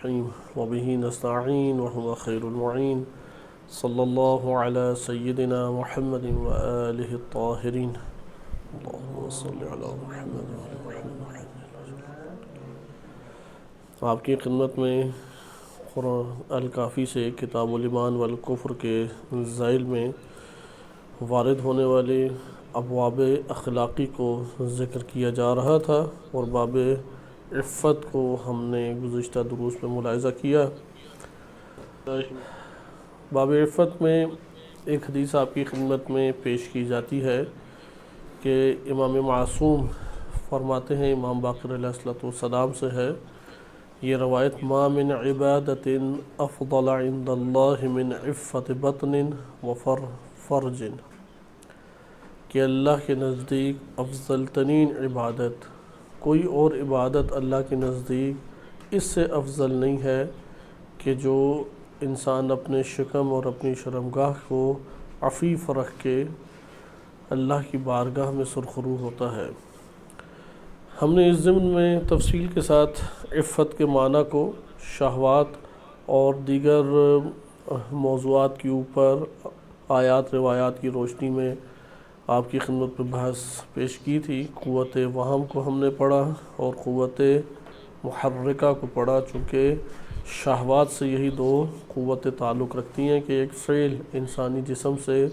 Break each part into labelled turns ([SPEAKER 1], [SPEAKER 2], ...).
[SPEAKER 1] الرحيم وبه نستعين وهو خير المعين صلى الله على سيدنا محمد وآله الطاهرين اللهم صل على محمد وآل محمد. آپ کی خدمت میں قرآن الکافی سے کتاب الایمان والکفر کے ذیل میں وارد ہونے والے ابواب اخلاقی کو ذکر کیا جا رہا تھا، اور باب عفت کو ہم نے گزشتہ دروس میں ملاحظہ کیا۔ باب عفت میں ایک حدیث آپ کی خدمت میں پیش کی جاتی ہے کہ امام معصوم فرماتے ہیں، امام باقر علیہ السلام سے ہے یہ روایت، ما من عبادت افضل عند اللہ من عفت بطن و فرج، کہ اللہ کے نزدیک افضل ترین عبادت، کوئی اور عبادت اللہ کے نزدیک اس سے افضل نہیں ہے کہ جو انسان اپنے شکم اور اپنی شرمگاہ کو عفیف رکھ کے اللہ کی بارگاہ میں سرخرو ہوتا ہے۔ ہم نے اس ضمن میں تفصیل کے ساتھ عفت کے معنی کو شہوات اور دیگر موضوعات کے اوپر آیات روایات کی روشنی میں آپ کی خدمت پر بحث پیش کی تھی۔ قوت وہم کو ہم نے پڑھا اور قوت محرکہ کو پڑھا، چونکہ شہوات سے یہی دو قوتیں تعلق رکھتی ہیں کہ ایک فعل انسانی جسم سے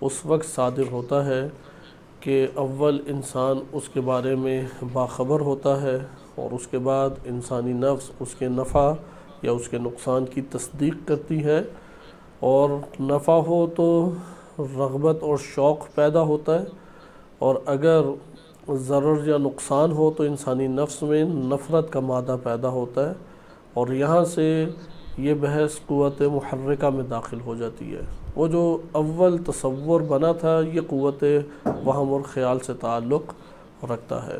[SPEAKER 1] اس وقت صادر ہوتا ہے کہ اول انسان اس کے بارے میں باخبر ہوتا ہے، اور اس کے بعد انسانی نفس اس کے نفع یا اس کے نقصان کی تصدیق کرتی ہے، اور نفع ہو تو رغبت اور شوق پیدا ہوتا ہے، اور اگر ضرر یا نقصان ہو تو انسانی نفس میں نفرت کا مادہ پیدا ہوتا ہے، اور یہاں سے یہ بحث قوت محرکہ میں داخل ہو جاتی ہے۔ وہ جو اول تصور بنا تھا یہ قوت وہم اور خیال سے تعلق رکھتا ہے،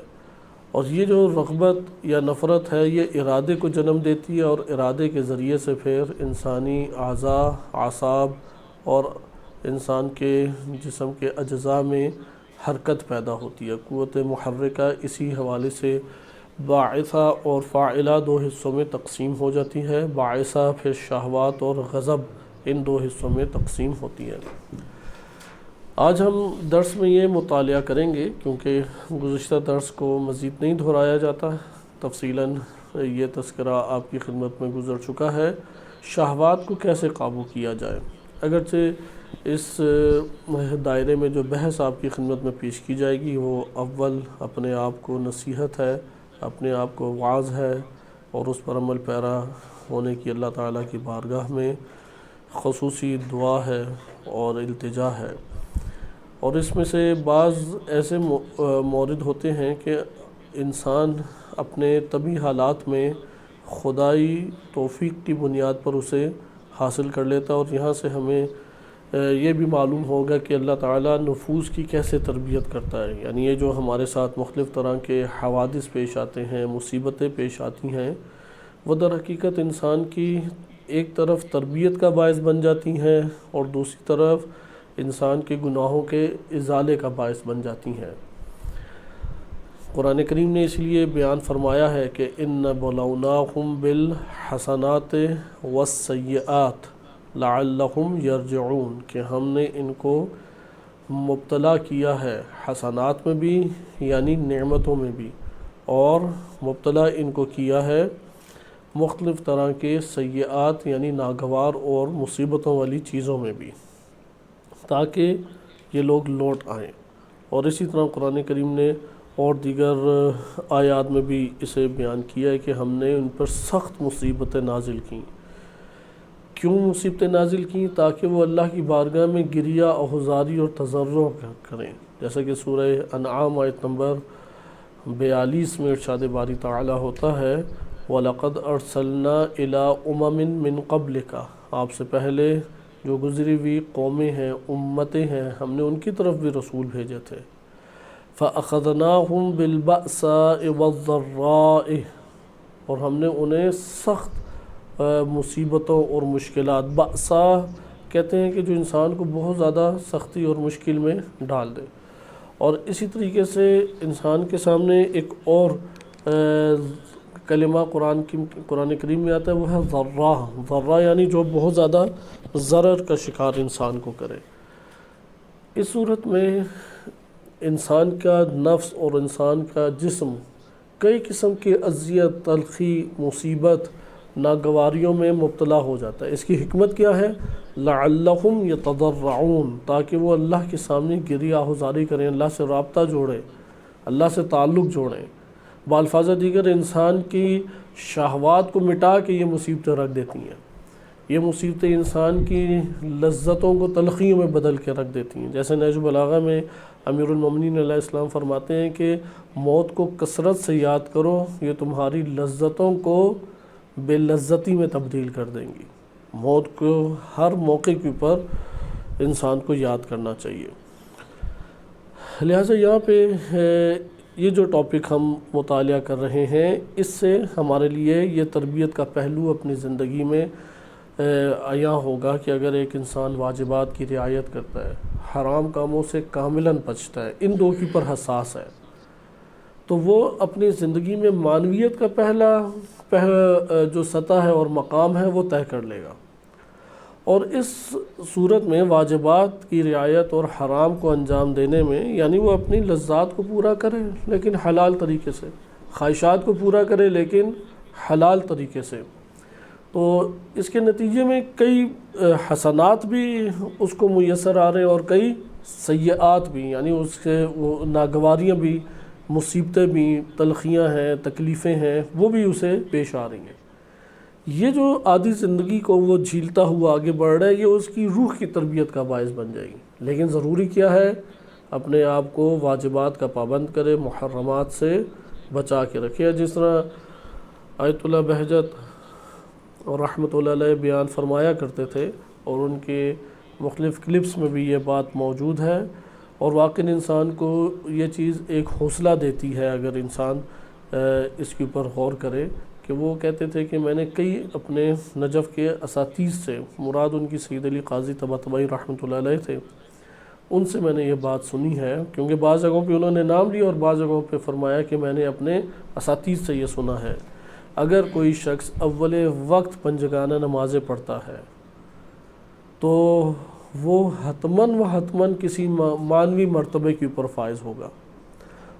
[SPEAKER 1] اور یہ جو رغبت یا نفرت ہے یہ ارادے کو جنم دیتی ہے، اور ارادے کے ذریعے سے پھر انسانی اعضاء، اعصاب اور انسان کے جسم کے اجزاء میں حرکت پیدا ہوتی ہے۔ قوت محرکہ اسی حوالے سے باعثہ اور فاعلہ دو حصوں میں تقسیم ہو جاتی ہے۔ باعثہ پھر شہوات اور غضب ان دو حصوں میں تقسیم ہوتی ہے۔ آج ہم درس میں یہ مطالعہ کریں گے، کیونکہ گزشتہ درس کو مزید نہیں دہرایا جاتا، تفصیلاً یہ تذکرہ آپ کی خدمت میں گزر چکا ہے، شہوات کو کیسے قابو کیا جائے۔ اگرچہ اس دائرے میں جو بحث آپ کی خدمت میں پیش کی جائے گی وہ اول اپنے آپ کو نصیحت ہے، اپنے آپ کو وعظ ہے، اور اس پر عمل پیرا ہونے کی اللہ تعالیٰ کی بارگاہ میں خصوصی دعا ہے اور التجا ہے۔ اور اس میں سے بعض ایسے مورد ہوتے ہیں کہ انسان اپنے طبعی حالات میں خدائی توفیق کی بنیاد پر اسے حاصل کر لیتا ہے، اور یہاں سے ہمیں یہ بھی معلوم ہوگا کہ اللہ تعالیٰ نفوس کی کیسے تربیت کرتا ہے۔ یعنی یہ جو ہمارے ساتھ مختلف طرح کے حوادث پیش آتے ہیں، مصیبتیں پیش آتی ہیں، وہ در حقیقت انسان کی ایک طرف تربیت کا باعث بن جاتی ہیں، اور دوسری طرف انسان کے گناہوں کے ازالے کا باعث بن جاتی ہیں۔ قرآن کریم نے اس لیے بیان فرمایا ہے کہ اِنَّ بَلَوْنَاهُمْ بِالْحَسَنَاتِ وَالسَّيِّئَاتِ لَعَلَّهُمْ يَرْجِعُونَ، کہ ہم نے ان کو مبتلا کیا ہے حسنات میں بھی یعنی نعمتوں میں بھی، اور مبتلا ان کو کیا ہے مختلف طرح کے سیئات یعنی ناگوار اور مصیبتوں والی چیزوں میں بھی، تاکہ یہ لوگ لوٹ آئیں۔ اور اسی طرح قرآن کریم نے اور دیگر آیات میں بھی اسے بیان کیا ہے کہ ہم نے ان پر سخت مصیبتیں نازل کیں۔ کیوں مصیبتیں نازل کیں؟ تاکہ وہ اللہ کی بارگاہ میں گریہ آہذاری اور تضرع کریں، جیسا کہ سورہ انعام آیت نمبر 42 میں ارشاد باری تعالیٰ ہوتا ہے، وَلَقَدْ أَرْسَلْنَا إِلَىٰ أُمَمٍ مِّن قَبْلِكَ، آپ سے پہلے جو گزری ہوئی قومیں ہیں، امتیں ہیں، ہم نے ان کی طرف بھی رسول بھیجے تھے۔ فَأَخَذْنَاهُمْ بِالْبَأْسَاءِ وَالضَّرَّاءِ، اور ہم نے انہیں سخت مصیبتوں اور مشکلات، بأسا کہتے ہیں کہ جو انسان کو بہت زیادہ سختی اور مشکل میں ڈال دے، اور اسی طریقے سے انسان کے سامنے ایک اور کلمہ قرآن کریم میں آتا ہے وہ ہے ذرہ. ذرہ یعنی جو بہت زیادہ ضرر کا شکار انسان کو کرے. اس صورت میں انسان کا نفس اور انسان کا جسم کئی قسم کے اذیت، تلخی، مصیبت، ناگواریوں میں مبتلا ہو جاتا ہے. اس کی حکمت کیا ہے؟ لعلہم یتضرعون، تاکہ وہ اللہ کے سامنے گریہ آہوزاری کریں، اللہ سے رابطہ جوڑیں، اللہ سے تعلق جوڑیں. بالفاظ دیگر انسان کی شہوات کو مٹا کے یہ مصیبتیں رکھ دیتی ہیں. یہ مصیبتیں انسان کی لذتوں کو تلخیوں میں بدل کے رکھ دیتی ہیں. جیسے نہج البلاغہ میں امیر المومنین علیہ السلام فرماتے ہیں کہ موت کو کثرت سے یاد کرو، یہ تمہاری لذتوں کو بے لذتی میں تبدیل کر دیں گی. موت کو ہر موقع کے اوپر انسان کو یاد کرنا چاہیے. لہٰذا یہاں پہ یہ جو ٹاپک ہم مطالعہ کر رہے ہیں، اس سے ہمارے لیے یہ تربیت کا پہلو اپنی زندگی میں عیاں ہوگا کہ اگر ایک انسان واجبات کی رعایت کرتا ہے، حرام کاموں سے کاملاً بچتا ہے، ان دو کے پر حساس ہے، تو وہ اپنی زندگی میں معنویت کا پہلا جو سطح ہے اور مقام ہے وہ طے کر لے گا. اور اس صورت میں واجبات کی رعایت اور حرام کو انجام دینے میں یعنی وہ اپنی لذات کو پورا کرے لیکن حلال طریقے سے، خواہشات کو پورا کرے لیکن حلال طریقے سے، تو اس کے نتیجے میں کئی حسنات بھی اس کو میسر آ رہے ہیں اور کئی سیئات بھی، یعنی اس کے وہ ناگواریاں بھی، مصیبتیں بھی، تلخیاں ہیں، تکلیفیں ہیں، وہ بھی اسے پیش آ رہی ہیں. یہ جو عادی زندگی کو وہ جھیلتا ہوا آگے بڑھ رہا ہے، یہ اس کی روح کی تربیت کا باعث بن جائے گی. لیکن ضروری کیا ہے؟ اپنے آپ کو واجبات کا پابند کرے، محرمات سے بچا کے رکھے. جس طرح آیت اللہ بہجت اور رحمۃ اللہ علیہ بیان فرمایا کرتے تھے، اور ان کے مختلف کلپس میں بھی یہ بات موجود ہے، اور واقعی انسان کو یہ چیز ایک حوصلہ دیتی ہے اگر انسان اس کے اوپر غور کرے. کہ وہ کہتے تھے کہ میں نے کئی اپنے نجف کے اساتذہ سے، مراد ان کی سید علی قاضی طباطبائی رحمۃ اللہ علیہ تھے، ان سے میں نے یہ بات سنی ہے، کیونکہ بعض جگہوں پہ انہوں نے نام لیا اور بعض جگہوں پہ فرمایا کہ میں نے اپنے اساتذہ سے یہ سنا ہے، اگر کوئی شخص اول وقت پنجگانہ نمازیں پڑھتا ہے تو وہ حتماً کسی معنوی مرتبے کے اوپر فائز ہوگا،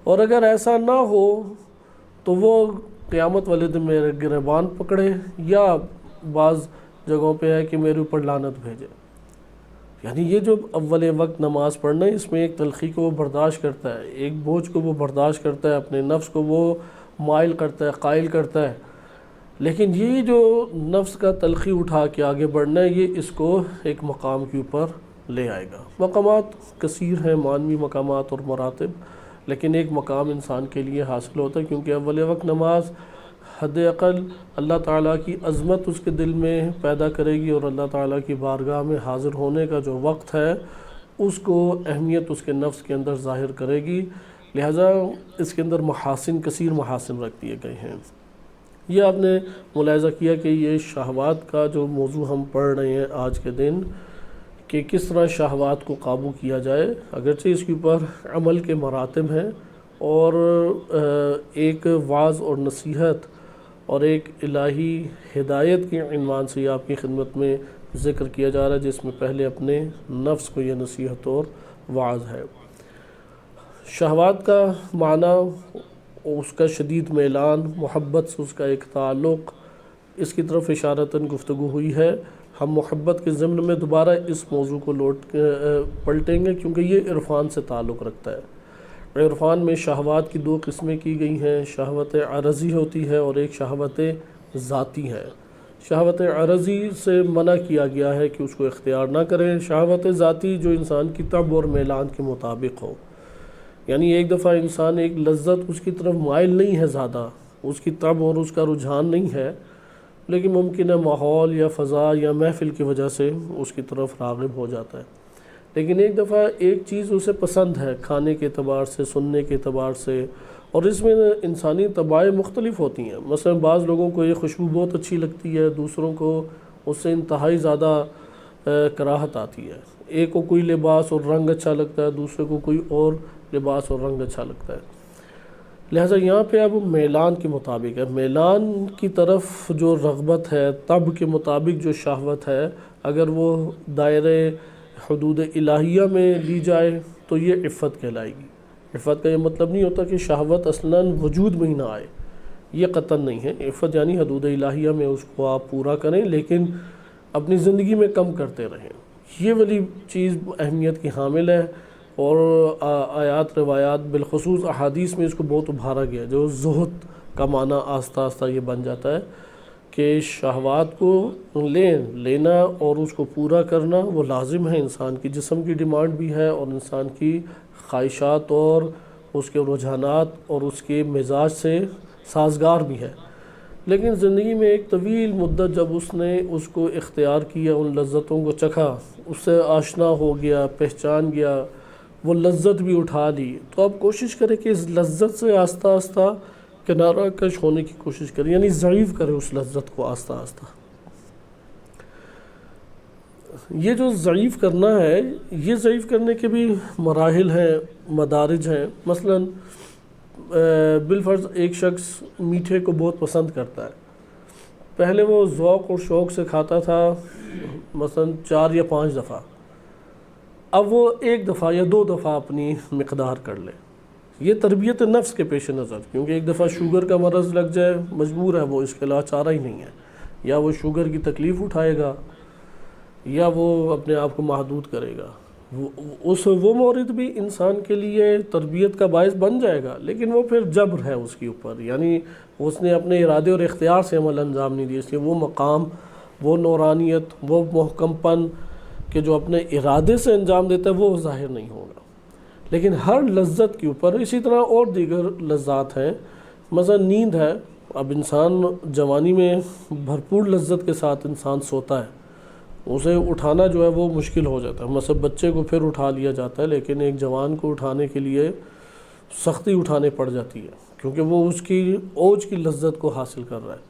[SPEAKER 1] اور اگر ایسا نہ ہو تو وہ قیامت والے دن میرے گریبان پکڑے، یا بعض جگہوں پہ ہے کہ میرے اوپر لعنت بھیجے. یعنی یہ جو اول وقت نماز پڑھنا ہے، اس میں ایک تلخی کو وہ برداشت کرتا ہے، ایک بوجھ کو وہ برداشت کرتا ہے، اپنے نفس کو وہ مائل کرتا ہے، قائل کرتا ہے. لیکن یہ جو نفس کا تلخی اٹھا کے آگے بڑھنا ہے، یہ اس کو ایک مقام کے اوپر لے آئے گا. مقامات کثیر ہیں، معنوی مقامات اور مراتب، لیکن ایک مقام انسان کے لیے حاصل ہوتا ہے، کیونکہ اول وقت نماز حد اقل اللہ تعالیٰ کی عظمت اس کے دل میں پیدا کرے گی، اور اللہ تعالیٰ کی بارگاہ میں حاضر ہونے کا جو وقت ہے اس کو اہمیت اس کے نفس کے اندر ظاہر کرے گی. لہٰذا اس کے اندر کثیر محاسن رکھ دیے گئے ہیں. یہ آپ نے ملاحظہ کیا کہ یہ شہوات کا جو موضوع ہم پڑھ رہے ہیں آج کے دن، کہ کس طرح شہوات کو قابو کیا جائے، اگرچہ اس کے اوپر عمل کے مراتب ہیں، اور ایک وعظ اور نصیحت اور ایک الہی ہدایت کے عنوان سے یہ آپ کی خدمت میں ذکر کیا جا رہا ہے، جس میں پہلے اپنے نفس کو یہ نصیحت اور وعظ ہے. شہوات کا معنی اس کا شدید میلان، محبت سے اس کا ایک تعلق، اس کی طرف اشارتاً گفتگو ہوئی ہے. ہم محبت کے ضمن میں دوبارہ اس موضوع کو پلٹیں گے، کیونکہ یہ عرفان سے تعلق رکھتا ہے. عرفان میں شہوات کی دو قسمیں کی گئی ہیں، شہوت عرضی ہوتی ہے اور ایک شہوت ذاتی ہے. شہوت عرضی سے منع کیا گیا ہے کہ اس کو اختیار نہ کریں. شہوت ذاتی جو انسان کی طبع اور میلان کے مطابق ہو، یعنی ایک دفعہ انسان ایک لذت اس کی طرف مائل نہیں ہے، زیادہ اس کی طبع اور اس کا رجحان نہیں ہے، لیکن ممکن ہے ماحول یا فضا یا محفل کی وجہ سے اس کی طرف راغب ہو جاتا ہے. لیکن ایک دفعہ ایک چیز اسے پسند ہے، کھانے کے اعتبار سے، سننے کے اعتبار سے، اور اس میں انسانی طبائع مختلف ہوتی ہیں. مثلا بعض لوگوں کو یہ خوشبو بہت اچھی لگتی ہے، دوسروں کو اس سے انتہائی زیادہ کراہت آتی ہے. ایک کو کوئی لباس اور رنگ اچھا لگتا ہے، دوسرے کو کوئی اور لباس اور رنگ اچھا لگتا ہے. لہٰذا یہاں پہ اب میلان کے مطابق ہے، میلان کی طرف جو رغبت ہے، طب کے مطابق جو شہوت ہے، اگر وہ دائرۂ حدود الہیہ میں لی جائے تو یہ عفت کہلائے گی۔ عفت کا یہ مطلب نہیں ہوتا کہ شہوت اصلاً وجود میں ہی نہ آئے، یہ قطعاً نہیں ہے۔ عفت یعنی حدود الہیہ میں اس کو آپ پورا کریں لیکن اپنی زندگی میں کم کرتے رہیں، یہ والی چیز اہمیت کی حامل ہے۔ اور آیات روایات بالخصوص احادیث میں اس کو بہت ابھارا گیا، جو زہد کا معنی آہستہ آہستہ یہ بن جاتا ہے کہ شہوات کو لینا اور اس کو پورا کرنا وہ لازم ہے، انسان کی جسم کی ڈیمانڈ بھی ہے اور انسان کی خواہشات اور اس کے رجحانات اور اس کے مزاج سے سازگار بھی ہے۔ لیکن زندگی میں ایک طویل مدت جب اس نے اس کو اختیار کیا، ان لذتوں کو چکھا، اس سے آشنا ہو گیا، پہچان گیا، وہ لذت بھی اٹھا لی، تو آپ کوشش کریں کہ اس لذت سے آہستہ آہستہ کنارہ کش ہونے کی کوشش کریں، یعنی ضعیف کریں اس لذت کو آہستہ آہستہ۔ یہ جو ضعیف کرنا ہے، یہ ضعیف کرنے کے بھی مراحل ہیں، مدارج ہیں۔ مثلاً بالفرض ایک شخص میٹھے کو بہت پسند کرتا ہے، پہلے وہ ذوق اور شوق سے کھاتا تھا مثلاً 4 یا 5 دفعہ، اب وہ 1 دفعہ یا 2 دفعہ اپنی مقدار کر لے۔ یہ تربیت نفس کے پیش نظر، کیونکہ ایک دفعہ شوگر کا مرض لگ جائے مجبور ہے وہ، اس کے علاوہ چارہ ہی نہیں ہے، یا وہ شوگر کی تکلیف اٹھائے گا یا وہ اپنے آپ کو محدود کرے گا۔ وہ مورد بھی انسان کے لیے تربیت کا باعث بن جائے گا، لیکن وہ پھر جبر ہے اس کے اوپر، یعنی اس نے اپنے ارادے اور اختیار سے عمل انجام نہیں دیا، اس لیے وہ مقام، وہ نورانیت، وہ محکم پن کہ جو اپنے ارادے سے انجام دیتا ہے وہ ظاہر نہیں ہوگا۔ لیکن ہر لذت کے اوپر اسی طرح اور دیگر لذات ہیں، مثلا نیند ہے۔ اب انسان جوانی میں بھرپور لذت کے ساتھ انسان سوتا ہے، اسے اٹھانا جو ہے وہ مشکل ہو جاتا ہے، مثلا بچے کو پھر اٹھا لیا جاتا ہے، لیکن ایک جوان کو اٹھانے کے لیے سختی اٹھانے پڑ جاتی ہے، کیونکہ وہ اس کی اوج کی لذت کو حاصل کر رہا ہے۔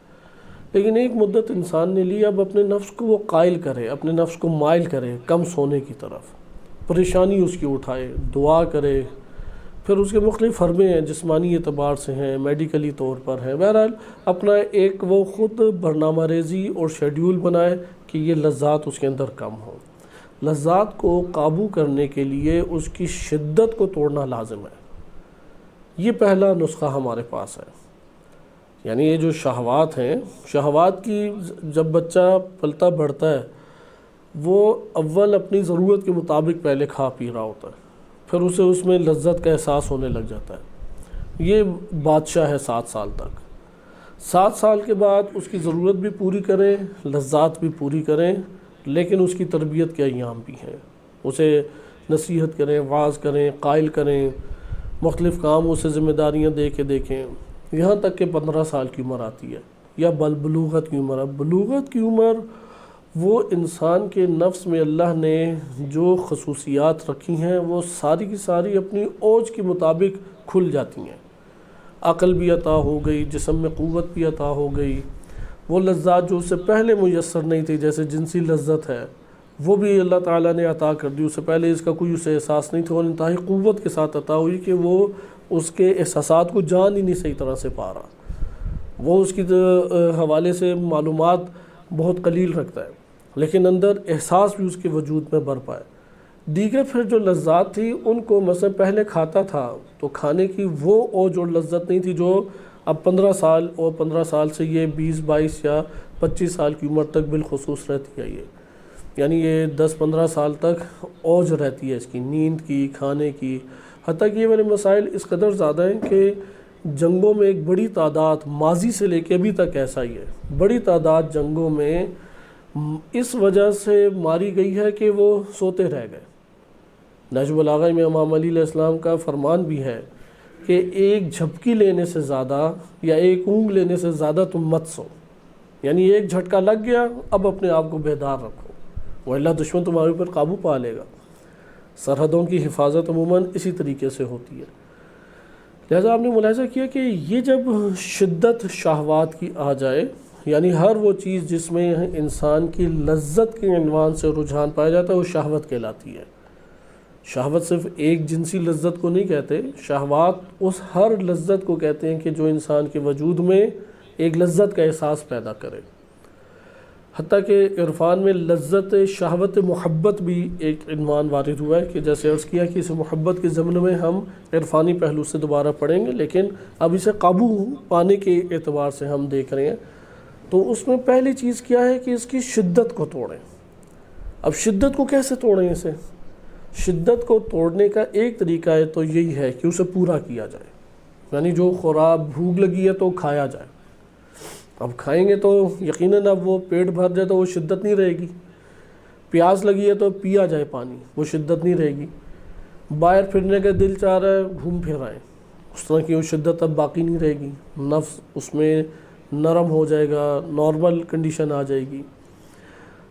[SPEAKER 1] لیکن ایک مدت انسان نے لی، اب اپنے نفس کو وہ قائل کرے، اپنے نفس کو مائل کرے کم سونے کی طرف، پریشانی اس کی اٹھائے، دعا کرے۔ پھر اس کے مختلف فرمے ہیں، جسمانی اعتبار سے ہیں، میڈیکلی طور پر ہیں، بہرحال اپنا ایک وہ خود برنامہ ریزی اور شیڈیول بنائے کہ یہ لذات اس کے اندر کم ہوں۔ لذات کو قابو کرنے کے لیے اس کی شدت کو توڑنا لازم ہے، یہ پہلا نسخہ ہمارے پاس ہے۔ یعنی یہ جو شہوات ہیں، شہوات کی جب بچہ پلتا بڑھتا ہے وہ اول اپنی ضرورت کے مطابق پہلے کھا پی رہا ہوتا ہے، پھر اسے اس میں لذت کا احساس ہونے لگ جاتا ہے۔ یہ بادشاہ ہے 7 سال تک، 7 سال کے بعد اس کی ضرورت بھی پوری کریں، لذات بھی پوری کریں، لیکن اس کی تربیت کے ایام بھی ہیں، اسے نصیحت کریں، واعظ کریں، قائل کریں، مختلف کام اسے ذمہ داریاں دے کے دیکھیں، یہاں تک کہ 15 سال کی عمر آتی ہے یا بلوغت کی عمر ہے۔ بلوغت کی عمر وہ انسان کے نفس میں اللہ نے جو خصوصیات رکھی ہیں وہ ساری کی ساری اپنی اوج کے مطابق کھل جاتی ہیں، عقل بھی عطا ہو گئی، جسم میں قوت بھی عطا ہو گئی، وہ لذات جو اس سے پہلے میسر نہیں تھی جیسے جنسی لذت ہے وہ بھی اللہ تعالیٰ نے عطا کر دی، اس سے پہلے اس کا کوئی اسے احساس نہیں تھا، اور انتہائی قوت کے ساتھ عطا ہوئی کہ وہ اس کے احساسات کو جان ہی نہیں صحیح طرح سے پا رہا، وہ اس کی حوالے سے معلومات بہت قلیل رکھتا ہے، لیکن اندر احساس بھی اس کے وجود میں برپا ہے۔ دیگر پھر جو لذات تھی ان کو مثلا پہلے کھاتا تھا تو کھانے کی وہ اوج اور لذت نہیں تھی جو اب 15 سال اور 15 سال سے یہ 20، 22 یا 25 سال کی عمر تک بالخصوص رہتی ہے، یعنی یہ 10-15 سال تک اوج رہتی ہے اس کی، نیند کی، کھانے کی، حتیٰ کہ یہ والے مسائل اس قدر زیادہ ہیں کہ جنگوں میں ایک بڑی تعداد ماضی سے لے کے ابھی تک ایسا ہی ہے، بڑی تعداد جنگوں میں اس وجہ سے ماری گئی ہے کہ وہ سوتے رہ گئے۔ نہج البلاغہ میں امام علی علیہ السلام کا فرمان بھی ہے کہ ایک جھپکی لینے سے زیادہ یا ایک اونگ لینے سے زیادہ تم مت سو، یعنی ایک جھٹکا لگ گیا اب اپنے آپ کو بیدار رکھو، وہ اللہ دشمن تمہارے اوپر قابو پا لے گا۔ سرحدوں کی حفاظت عموماً اسی طریقے سے ہوتی ہے۔ لہذا آپ نے ملاحظہ کیا کہ یہ جب شدت شہوات کی آ جائے، یعنی ہر وہ چیز جس میں انسان کی لذت کے عنوان سے رجحان پایا جاتا ہے وہ شہوت کہلاتی ہے۔ شہوت صرف ایک جنسی لذت کو نہیں کہتے، شہوات اس ہر لذت کو کہتے ہیں کہ جو انسان کے وجود میں ایک لذت کا احساس پیدا کرے۔ حتیٰ کہ عرفان میں لذت شہوت محبت بھی ایک عنوان وارد ہوا ہے، کہ جیسے عرض کیا کہ اسے محبت کے ضمن میں ہم عرفانی پہلو سے دوبارہ پڑھیں گے، لیکن اب اسے قابو پانے کے اعتبار سے ہم دیکھ رہے ہیں۔ تو اس میں پہلی چیز کیا ہے کہ اس کی شدت کو توڑیں۔ اب شدت کو کیسے توڑیں؟ اسے شدت کو توڑنے کا ایک طریقہ ہے تو یہی ہے کہ اسے پورا کیا جائے، یعنی جو خوراک بھوک لگی ہے تو کھایا جائے۔ اب کھائیں گے تو یقیناً اب وہ پیٹ بھر جائے تو وہ شدت نہیں رہے گی، پیاس لگی ہے تو پیا جائے پانی، وہ شدت نہیں رہے گی، باہر پھرنے کا دل چاہ رہا ہے گھوم پھر آئیں، اس طرح کی وہ شدت اب باقی نہیں رہے گی، نفس اس میں نرم ہو جائے گا، نارمل کنڈیشن آ جائے گی۔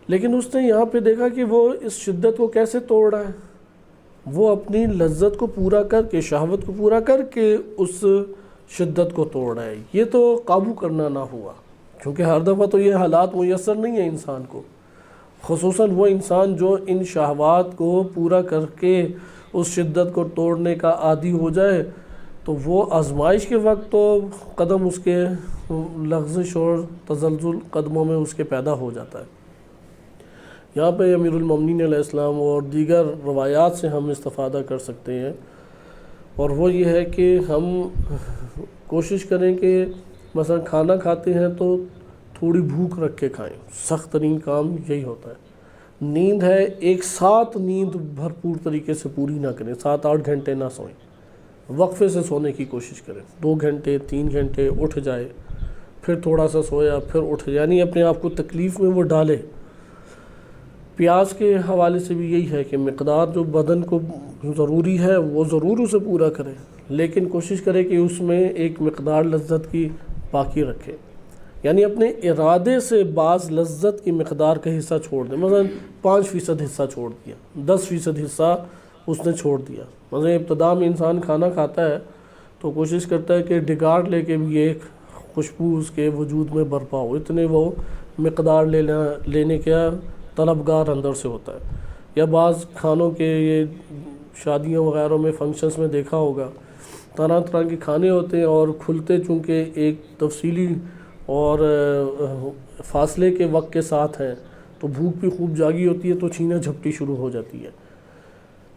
[SPEAKER 1] لیکن اس نے یہاں پہ دیکھا کہ وہ اس شدت کو کیسے توڑ رہا ہے، وہ اپنی لذت کو پورا کر کے، شہوت کو پورا کر کے اس شدت کو توڑ رہا ہے۔ یہ تو قابو کرنا نہ ہوا، کیونکہ ہر دفعہ تو یہ حالات میسر نہیں ہیں انسان کو، خصوصاً وہ انسان جو ان شہوات کو پورا کر کے اس شدت کو توڑنے کا عادی ہو جائے، تو وہ آزمائش کے وقت تو قدم اس کے لغزش اور تزلزل قدموں میں اس کے پیدا ہو جاتا ہے۔ یہاں پہ امیر المومنین علیہ السلام اور دیگر روایات سے ہم استفادہ کر سکتے ہیں، اور وہ یہ ہے کہ ہم کوشش کریں کہ مثلا کھانا کھاتے ہیں تو تھوڑی بھوک رکھ کے کھائیں، سخت ترین کام یہی ہوتا ہے۔ نیند ہے، ایک ساتھ نیند بھرپور طریقے سے پوری نہ کریں، 7-8 گھنٹے نہ سوئیں، وقفے سے سونے کی کوشش کریں، 2 گھنٹے 3 گھنٹے اٹھ جائے، پھر تھوڑا سا سویا، پھر اٹھ، یعنی اپنے آپ کو تکلیف میں وہ ڈالے۔ پیاس کے حوالے سے بھی یہی ہے کہ مقدار جو بدن کو ضروری ہے وہ ضرور اسے پورا کرے، لیکن کوشش کرے کہ اس میں ایک مقدار لذت کی باقی رکھے، یعنی اپنے ارادے سے بعض لذت کی مقدار کا حصہ چھوڑ دیں۔ مثلا 5% حصہ چھوڑ دیا، 10% حصہ اس نے چھوڑ دیا۔ مثلا ابتدا میں انسان کھانا کھاتا ہے تو کوشش کرتا ہے کہ ڈگار لے کے بھی ایک خوشبو اس کے وجود میں برپا ہو، اتنے وہ مقدار لینے کا طلبگار اندر سے ہوتا ہے۔ یا بعض کھانوں کے یہ شادیوں وغیرہ میں فنکشنز میں دیکھا ہوگا، طرح طرح کے کھانے ہوتے ہیں اور کھلتے چونکہ ایک تفصیلی اور فاصلے کے وقت کے ساتھ ہیں تو بھوک بھی خوب جاگی ہوتی ہے تو چھینا جھپٹی شروع ہو جاتی ہے۔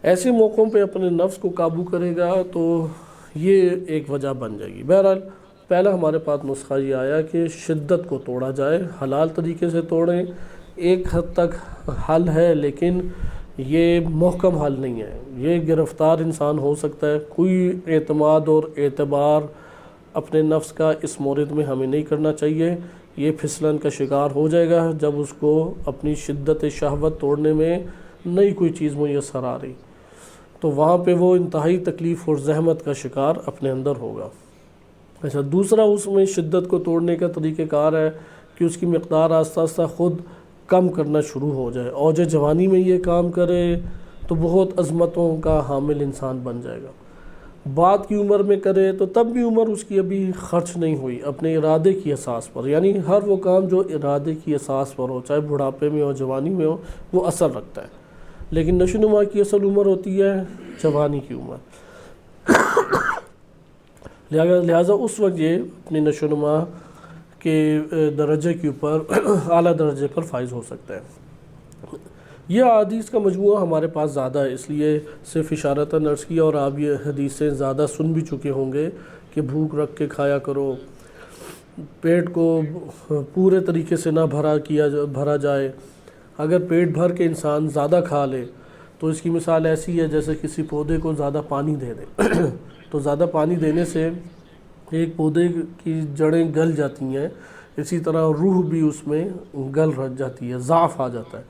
[SPEAKER 1] ایسے موقعوں پہ اپنے نفس کو قابو کرے گا تو یہ ایک وجہ بن جائے گی۔ بہرحال پہلا ہمارے پاس نسخہ یہ آیا کہ شدت کو توڑا جائے، حلال طریقے سے توڑیں، ایک حد تک حل ہے لیکن یہ محکم حل نہیں ہے، یہ گرفتار انسان ہو سکتا ہے۔ کوئی اعتماد اور اعتبار اپنے نفس کا اس مورد میں ہمیں نہیں کرنا چاہیے، یہ پھسلن کا شکار ہو جائے گا جب اس کو اپنی شدت شہوت توڑنے میں نئی کوئی چیز میسر آ رہی، تو وہاں پہ وہ انتہائی تکلیف اور زحمت کا شکار اپنے اندر ہوگا۔ اچھا، دوسرا اس میں شدت کو توڑنے کا طریقہ کار ہے کہ اس کی مقدار آہستہ آہستہ خود کم کرنا شروع ہو جائے۔ اوج جوانی میں یہ کام کرے تو بہت عظمتوں کا حامل انسان بن جائے گا، بعد کی عمر میں کرے تو تب بھی عمر اس کی ابھی خرچ نہیں ہوئی، اپنے ارادے کی اساس پر، یعنی ہر وہ کام جو ارادے کی اساس پر ہو، چاہے بڑھاپے میں ہو جوانی میں ہو، وہ اثر رکھتا ہے۔ لیکن نشو نما کی اصل عمر ہوتی ہے جوانی کی عمر، لہٰذا اس وقت یہ اپنی نشو نما کے درجے کے اوپر اعلیٰ درجے پر فائز ہو سکتا ہے۔ یہ احادیث کا مجموعہ ہمارے پاس زیادہ ہے، اس لیے صرف اشارتاً عرض کیا، اور آپ یہ حدیثیں زیادہ سن بھی چکے ہوں گے کہ بھوک رکھ کے کھایا کرو، پیٹ کو پورے طریقے سے نہ بھرا جائے۔ اگر پیٹ بھر کے انسان زیادہ کھا لے تو اس کی مثال ایسی ہے جیسے کسی پودے کو زیادہ پانی دے دے تو زیادہ پانی دینے سے ایک پودے کی جڑیں گل جاتی ہیں، اسی طرح روح بھی اس میں گل رہ جاتی ہے، ضعف آ جاتا ہے۔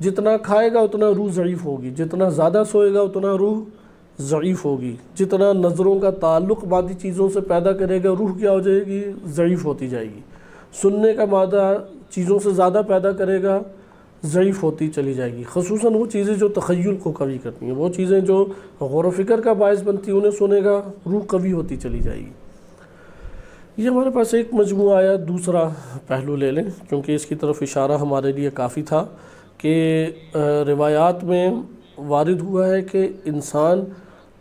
[SPEAKER 1] جتنا کھائے گا اتنا روح ضعیف ہوگی، جتنا زیادہ سوئے گا اتنا روح ضعیف ہوگی، جتنا نظروں کا تعلق مادی چیزوں سے پیدا کرے گا روح کیا ہو جائے گی، ضعیف ہوتی جائے گی، سننے کا مادہ چیزوں سے زیادہ پیدا کرے گا، ضعیف ہوتی چلی جائے گی، خصوصاً وہ چیزیں جو تخیل کو قوی کرتی ہیں، وہ چیزیں جو غور و فکر کا باعث بنتی ہیں، انہیں سنے گا روح قوی ہوتی چلی جائے گی۔ یہ ہمارے پاس ایک مجموعہ آیا، دوسرا پہلو لے لیں کیونکہ اس کی طرف اشارہ ہمارے لیے کافی تھا کہ روایات میں وارد ہوا ہے کہ انسان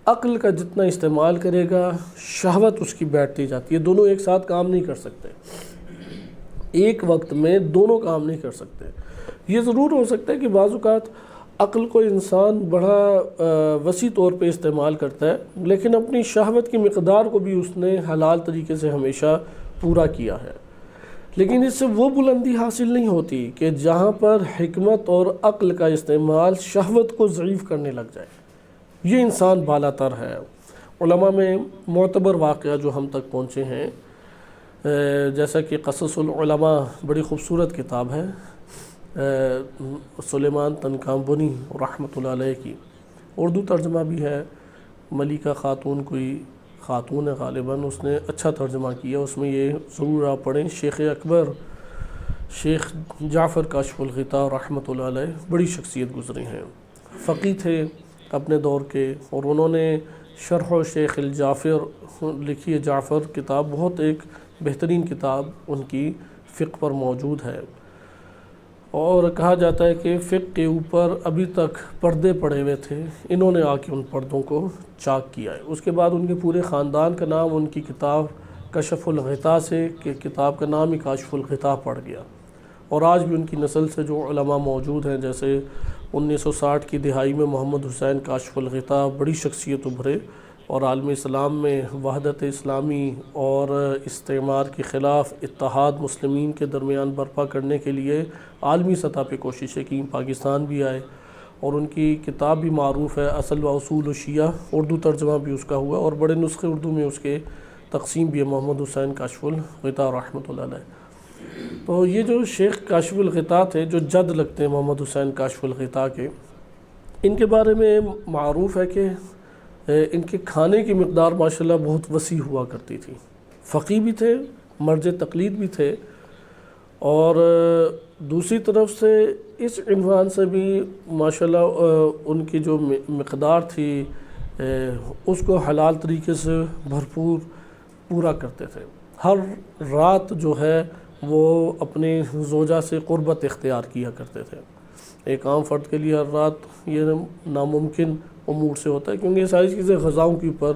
[SPEAKER 1] عقل کا جتنا استعمال کرے گا شہوت اس کی بیٹھتی جاتی ہے، دونوں ایک ساتھ کام نہیں کر سکتے، ایک وقت میں دونوں کام نہیں کر سکتے۔ یہ ضرور ہو سکتا ہے کہ بعض اوقات عقل کو انسان بڑا وسیع طور پہ استعمال کرتا ہے، لیکن اپنی شہوت کی مقدار کو بھی اس نے حلال طریقے سے ہمیشہ پورا کیا ہے، لیکن اس سے وہ بلندی حاصل نہیں ہوتی کہ جہاں پر حکمت اور عقل کا استعمال شہوت کو ضعیف کرنے لگ جائے، یہ انسان بالا تر ہے۔ علماء میں معتبر واقعہ جو ہم تک پہنچے ہیں، جیسا کہ قصص العلماء بڑی خوبصورت کتاب ہے سلیمان تنکامبنی رحمۃ اللہ علیہ کی، اردو ترجمہ بھی ہے، ملیکہ خاتون کوئی خاتون ہے غالباً، اس نے اچھا ترجمہ کیا، اس میں یہ ضرور آپ پڑھیں۔ شیخ اکبر شیخ جعفر کاشف الغطاء رحمۃ اللہ علیہ بڑی شخصیت گزری ہیں، فقی تھے اپنے دور کے، اور انہوں نے شرح و شیخ الجعفر لکھی ہے، جعفر کتاب بہت ایک بہترین کتاب ان کی فقہ پر موجود ہے، اور کہا جاتا ہے کہ فقہ کے اوپر ابھی تک پردے پڑے ہوئے تھے، انہوں نے آ کے ان پردوں کو چاک کیا ہے۔ اس کے بعد ان کے پورے خاندان کا نام ان کی کتاب کشف الغطاء سے، کہ کتاب کا نام ہی کاشف الغطاء پڑ گیا، اور آج بھی ان کی نسل سے جو علماء موجود ہیں، جیسے 1960 کی دہائی میں محمد حسین کاشف الغطاء بڑی شخصیت ابھرے، اور عالم اسلام میں وحدت اسلامی اور استعمار کے خلاف اتحاد مسلمین کے درمیان برپا کرنے کے لیے عالمی سطح پہ کوششیں کی، پاکستان بھی آئے، اور ان کی کتاب بھی معروف ہے اصل و اصول الشیعہ، اردو ترجمہ بھی اس کا ہوا، اور بڑے نسخے اردو میں اس کے تقسیم بھی ہے، محمد حسین کاشف الغطاء رحمۃ اللہ علیہ۔ تو یہ جو شیخ کاشف الغطاء تھے، جو جد لگتے ہیں محمد حسین کاشف الغطاء کے، ان کے بارے میں معروف ہے کہ ان کے کھانے کی مقدار ماشاءاللہ بہت وسیع ہوا کرتی تھی، فقی بھی تھے، مرج تقلید بھی تھے، اور دوسری طرف سے اس عنوان سے بھی ماشاءاللہ ان کی جو مقدار تھی اس کو حلال طریقے سے بھرپور پورا کرتے تھے۔ ہر رات جو ہے وہ اپنی زوجہ سے قربت اختیار کیا کرتے تھے، ایک عام فرد کے لیے ہر رات یہ ناممکن امور سے ہوتا ہے، کیونکہ یہ ساری چیزیں غذاؤں کے اوپر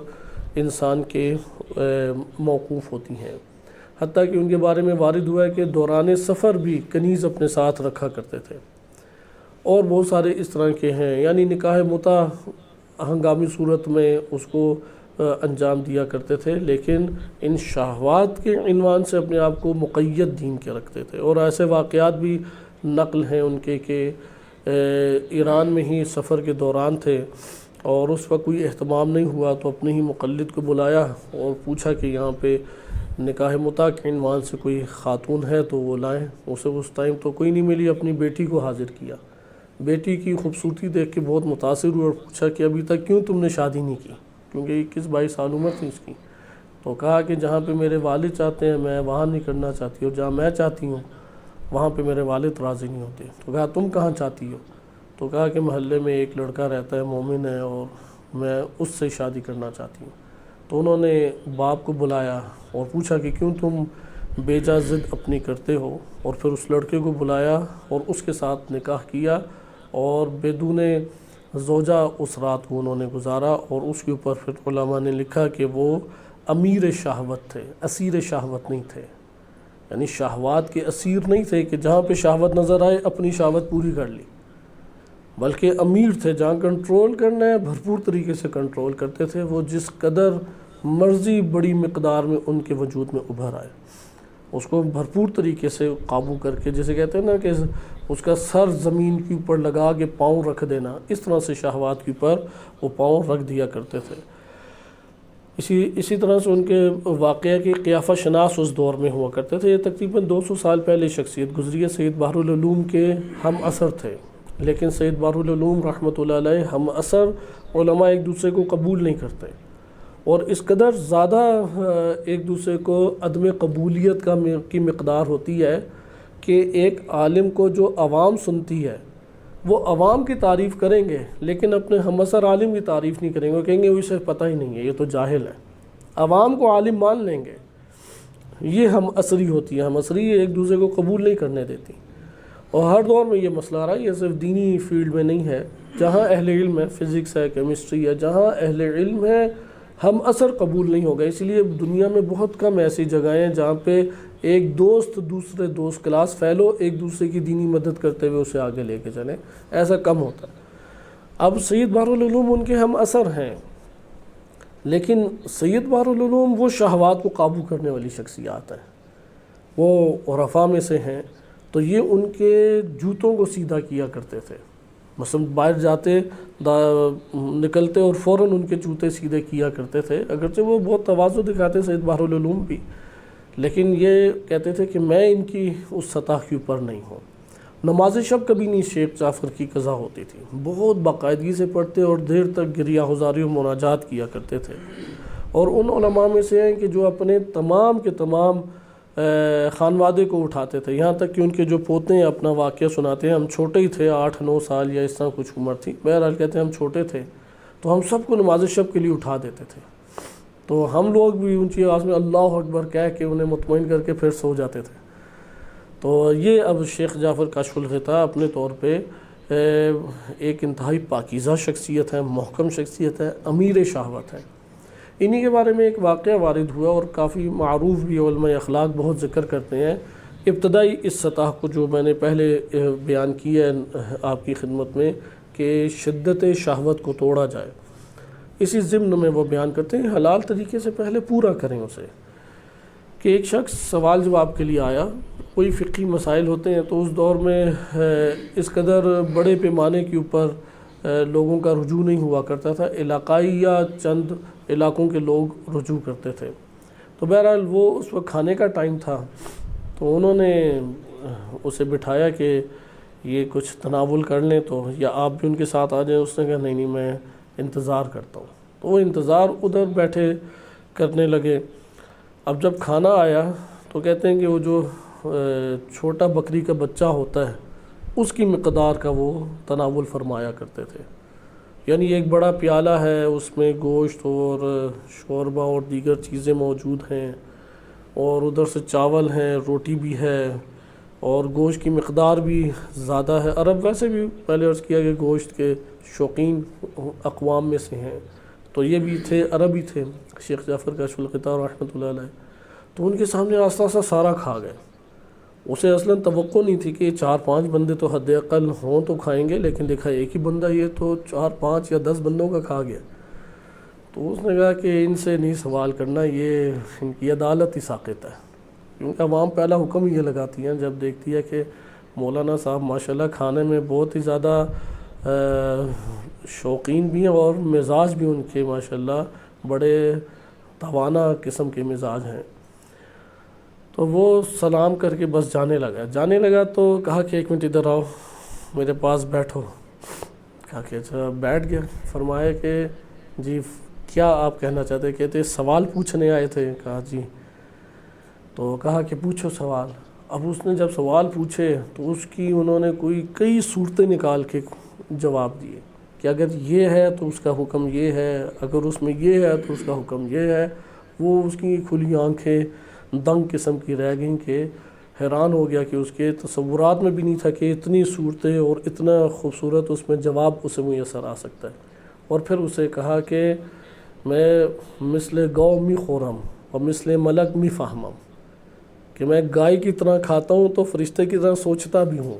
[SPEAKER 1] انسان کے موقوف ہوتی ہیں، حتیٰ کہ ان کے بارے میں وارد ہوا ہے کہ دوران سفر بھی کنیز اپنے ساتھ رکھا کرتے تھے، اور بہت سارے اس طرح کے ہیں، یعنی نکاح متع ہنگامی صورت میں اس کو انجام دیا کرتے تھے، لیکن ان شہوات کے عنوان سے اپنے آپ کو مقید دین کے رکھتے تھے۔ اور ایسے واقعات بھی نقل ہیں ان کے کہ ایران میں ہی سفر کے دوران تھے، اور اس وقت کوئی اہتمام نہیں ہوا، تو اپنے ہی مقلد کو بلایا اور پوچھا کہ یہاں پہ نکاح متع کے عنوان سے کوئی خاتون ہے تو وہ لائیں، اسے اس ٹائم تو کوئی نہیں ملی، اپنی بیٹی کو حاضر کیا، بیٹی کی خوبصورتی دیکھ کے بہت متاثر ہوئے، اور پوچھا کہ ابھی تک کیوں تم نے شادی نہیں کی، کیونکہ 21-22 سال عمر تھی اس کی، تو کہا کہ جہاں پہ میرے والد چاہتے ہیں میں وہاں نہیں کرنا چاہتی، اور جہاں میں چاہتی ہوں وہاں پہ میرے والد راضی نہیں ہوتے۔ تو کہا تم کہاں چاہتی ہو؟ تو کہا کہ محلے میں ایک لڑکا رہتا ہے، مومن ہے، اور میں اس سے شادی کرنا چاہتی ہوں۔ تو انہوں نے باپ کو بلایا اور پوچھا کہ کیوں تم بے جا ضد اپنی کرتے ہو، اور پھر اس لڑکے کو بلایا اور اس کے ساتھ نکاح کیا، اور بدون زوجہ اس رات کو انہوں نے گزارا، اور اس کے اوپر پھر علماء نے لکھا کہ وہ امیر شہوت تھے، اسیر شہوت نہیں تھے، یعنی شہوات کے اسیر نہیں تھے کہ جہاں پہ شہوت نظر آئے اپنی شہوت پوری کر لی، بلکہ امیر تھے، جہاں کنٹرول کرنا ہے بھرپور طریقے سے کنٹرول کرتے تھے، وہ جس قدر مرضی بڑی مقدار میں ان کے وجود میں ابھر آئے اس کو بھرپور طریقے سے قابو کر کے، جسے کہتے ہیں نا کہ اس کا سر زمین کے اوپر لگا کے پاؤں رکھ دینا، اس طرح سے شہوات کے اوپر وہ پاؤں رکھ دیا کرتے تھے۔ اسی طرح سے ان کے واقعہ کے قیافہ شناس اس دور میں ہوا کرتے تھے، یہ تقریباً 200 سال پہلے شخصیت گزری ہے، سید بحر العلوم کے ہم اثر تھے، لیکن سید بحر العلوم رحمۃ اللہ علیہ ہم اثر علماء ایک دوسرے کو قبول نہیں کرتے، اور اس قدر زیادہ ایک دوسرے کو عدم قبولیت کی مقدار ہوتی ہے کہ ایک عالم کو جو عوام سنتی ہے وہ عوام کی تعریف کریں گے، لیکن اپنے ہم اثر عالم کی تعریف نہیں کریں گے، وہ کہیں گے اسے پتہ ہی نہیں ہے، یہ تو جاہل ہے۔ عوام کو عالم مان لیں گے، یہ ہم اثری ہوتی ہے، ہم اثری ایک دوسرے کو قبول نہیں کرنے دیتی۔ اور ہر دور میں یہ مسئلہ آ رہا ہے، یہ صرف دینی فیلڈ میں نہیں ہے، جہاں اہل علم ہے، فزکس ہے، کیمسٹری ہے، جہاں اہل علم ہے ہم اثر قبول نہیں ہوگا۔ اسی لیے دنیا میں بہت کم ایسی جگہیں ہیں جہاں پہ ایک دوست دوسرے دوست کلاس فیلو ایک دوسرے کی دینی مدد کرتے ہوئے اسے آگے لے کے چلیں، ایسا کم ہوتا ہے۔ اب سید بحر العلوم ان کے ہم اثر ہیں، لیکن سید بحر العلوم وہ شہوات کو قابو کرنے والی شخصیات ہیں، وہ عرفاء میں سے ہیں، تو یہ ان کے جوتوں کو سیدھا کیا کرتے تھے۔ مثلا باہر جاتے نکلتے اور فوراً ان کے جوتے سیدھے کیا کرتے تھے، اگرچہ وہ بہت تواضع دکھاتے سید بحر العلوم بھی، لیکن یہ کہتے تھے کہ میں ان کی اس سطح کے اوپر نہیں ہوں۔ نماز شب کبھی نہیں شیخ جعفر کی قضا ہوتی تھی، بہت باقاعدگی سے پڑھتے اور دیر تک گریہ گزاری و مناجات کیا کرتے تھے، اور ان علماء میں سے ہیں کہ جو اپنے تمام کے تمام خانوادے کو اٹھاتے تھے، یہاں تک کہ ان کے جو پوتے ہیں اپنا واقعہ سناتے ہیں، ہم چھوٹے ہی تھے، 8-9 سال یا اس طرح کچھ عمر تھی، بہرحال کہتے ہیں ہم چھوٹے تھے تو ہم سب کو نماز شب کے لیے اٹھا دیتے تھے، تو ہم لوگ بھی اونچی آواز میں اللہ اکبر کہہ کے انہیں مطمئن کر کے پھر سو جاتے تھے۔ تو یہ اب شیخ جعفر کاشف الغطاء اپنے طور پہ ایک انتہائی پاکیزہ شخصیت ہے، محکم شخصیت ہے، امیر شہوت ہے۔ انہی کے بارے میں ایک واقعہ وارد ہوا اور کافی معروف بھی، علماء اخلاق بہت ذکر کرتے ہیں۔ ابتدائی اس سطح کو جو میں نے پہلے بیان کیا ہے آپ کی خدمت میں کہ شدت شہوت کو توڑا جائے، اسی ضمن میں وہ بیان کرتے ہیں حلال طریقے سے پہلے پورا کریں اسے، کہ ایک شخص سوال جواب کے لیے آیا، کوئی فقہی مسائل ہوتے ہیں تو اس دور میں اس قدر بڑے پیمانے کے اوپر لوگوں کا رجوع نہیں ہوا کرتا تھا، علاقائی یا چند علاقوں کے لوگ رجوع کرتے تھے، تو بہرحال وہ اس وقت کھانے کا ٹائم تھا، تو انہوں نے اسے بٹھایا کہ یہ کچھ تناول کر لیں تو یا آپ بھی ان کے ساتھ آ جائیں۔ اس نے کہا نہیں نہیں میں انتظار کرتا ہوں، تو وہ انتظار ادھر بیٹھے کرنے لگے۔ اب جب کھانا آیا تو کہتے ہیں کہ وہ جو چھوٹا بکری کا بچہ ہوتا ہے اس کی مقدار کا وہ تناول فرمایا کرتے تھے، یعنی ایک بڑا پیالہ ہے، اس میں گوشت اور شوربہ اور دیگر چیزیں موجود ہیں، اور ادھر سے چاول ہیں، روٹی بھی ہے، اور گوشت کی مقدار بھی زیادہ ہے۔ عرب ویسے بھی پہلے عرض کیا کہ گوشت کے شوقین اقوام میں سے ہیں، تو یہ بھی تھے، عربی تھے شیخ جعفر کاشف الغطاء رحمۃ اللہ علیہ، تو ان کے سامنے آستہ آستہ سارا کھا گئے۔ اسے اصلاً توقع نہیں تھی کہ 4-5 بندے تو حد اقل ہوں تو کھائیں گے، لیکن دیکھا ایک ہی بندہ یہ تو 4-5 یا 10 بندوں کا کھا گیا، تو اس نے کہا کہ ان سے نہیں سوال کرنا، یہ ان کی عدالت ہی ساقط ہے، کیونکہ عوام پہلا حکم یہ لگاتی ہیں جب دیکھتی ہے کہ مولانا صاحب ماشاءاللہ کھانے میں بہت ہی زیادہ شوقین بھی ہیں اور مزاج بھی ان کے ماشاءاللہ بڑے توانا قسم کے مزاج ہیں۔ تو وہ سلام کر کے بس جانے لگا تو کہا کہ 1 منٹ ادھر آؤ، میرے پاس بیٹھو۔ کہا کہ اچھا، بیٹھ گیا۔ فرمایا کہ جی کیا آپ کہنا چاہتے؟ کہتے سوال پوچھنے آئے تھے۔ کہا جی۔ تو کہا کہ پوچھو سوال۔ اب اس نے جب سوال پوچھے تو اس کی انہوں نے کئی صورتیں نکال کے جواب دیے کہ اگر یہ ہے تو اس کا حکم یہ ہے، اگر اس میں یہ ہے تو اس کا حکم یہ ہے۔ وہ اس کی کھلی آنکھیں دنگ قسم کی رہ گئیں کہ حیران ہو گیا کہ اس کے تصورات میں بھی نہیں تھا کہ اتنی صورتیں اور اتنا خوبصورت اس میں جواب اسے میسر آ سکتا ہے۔ اور پھر اسے کہا کہ میں مثل گو می خورم اور مثل ملک می فہمم، کہ میں گائے کی طرح کھاتا ہوں تو فرشتے کی طرح سوچتا بھی ہوں،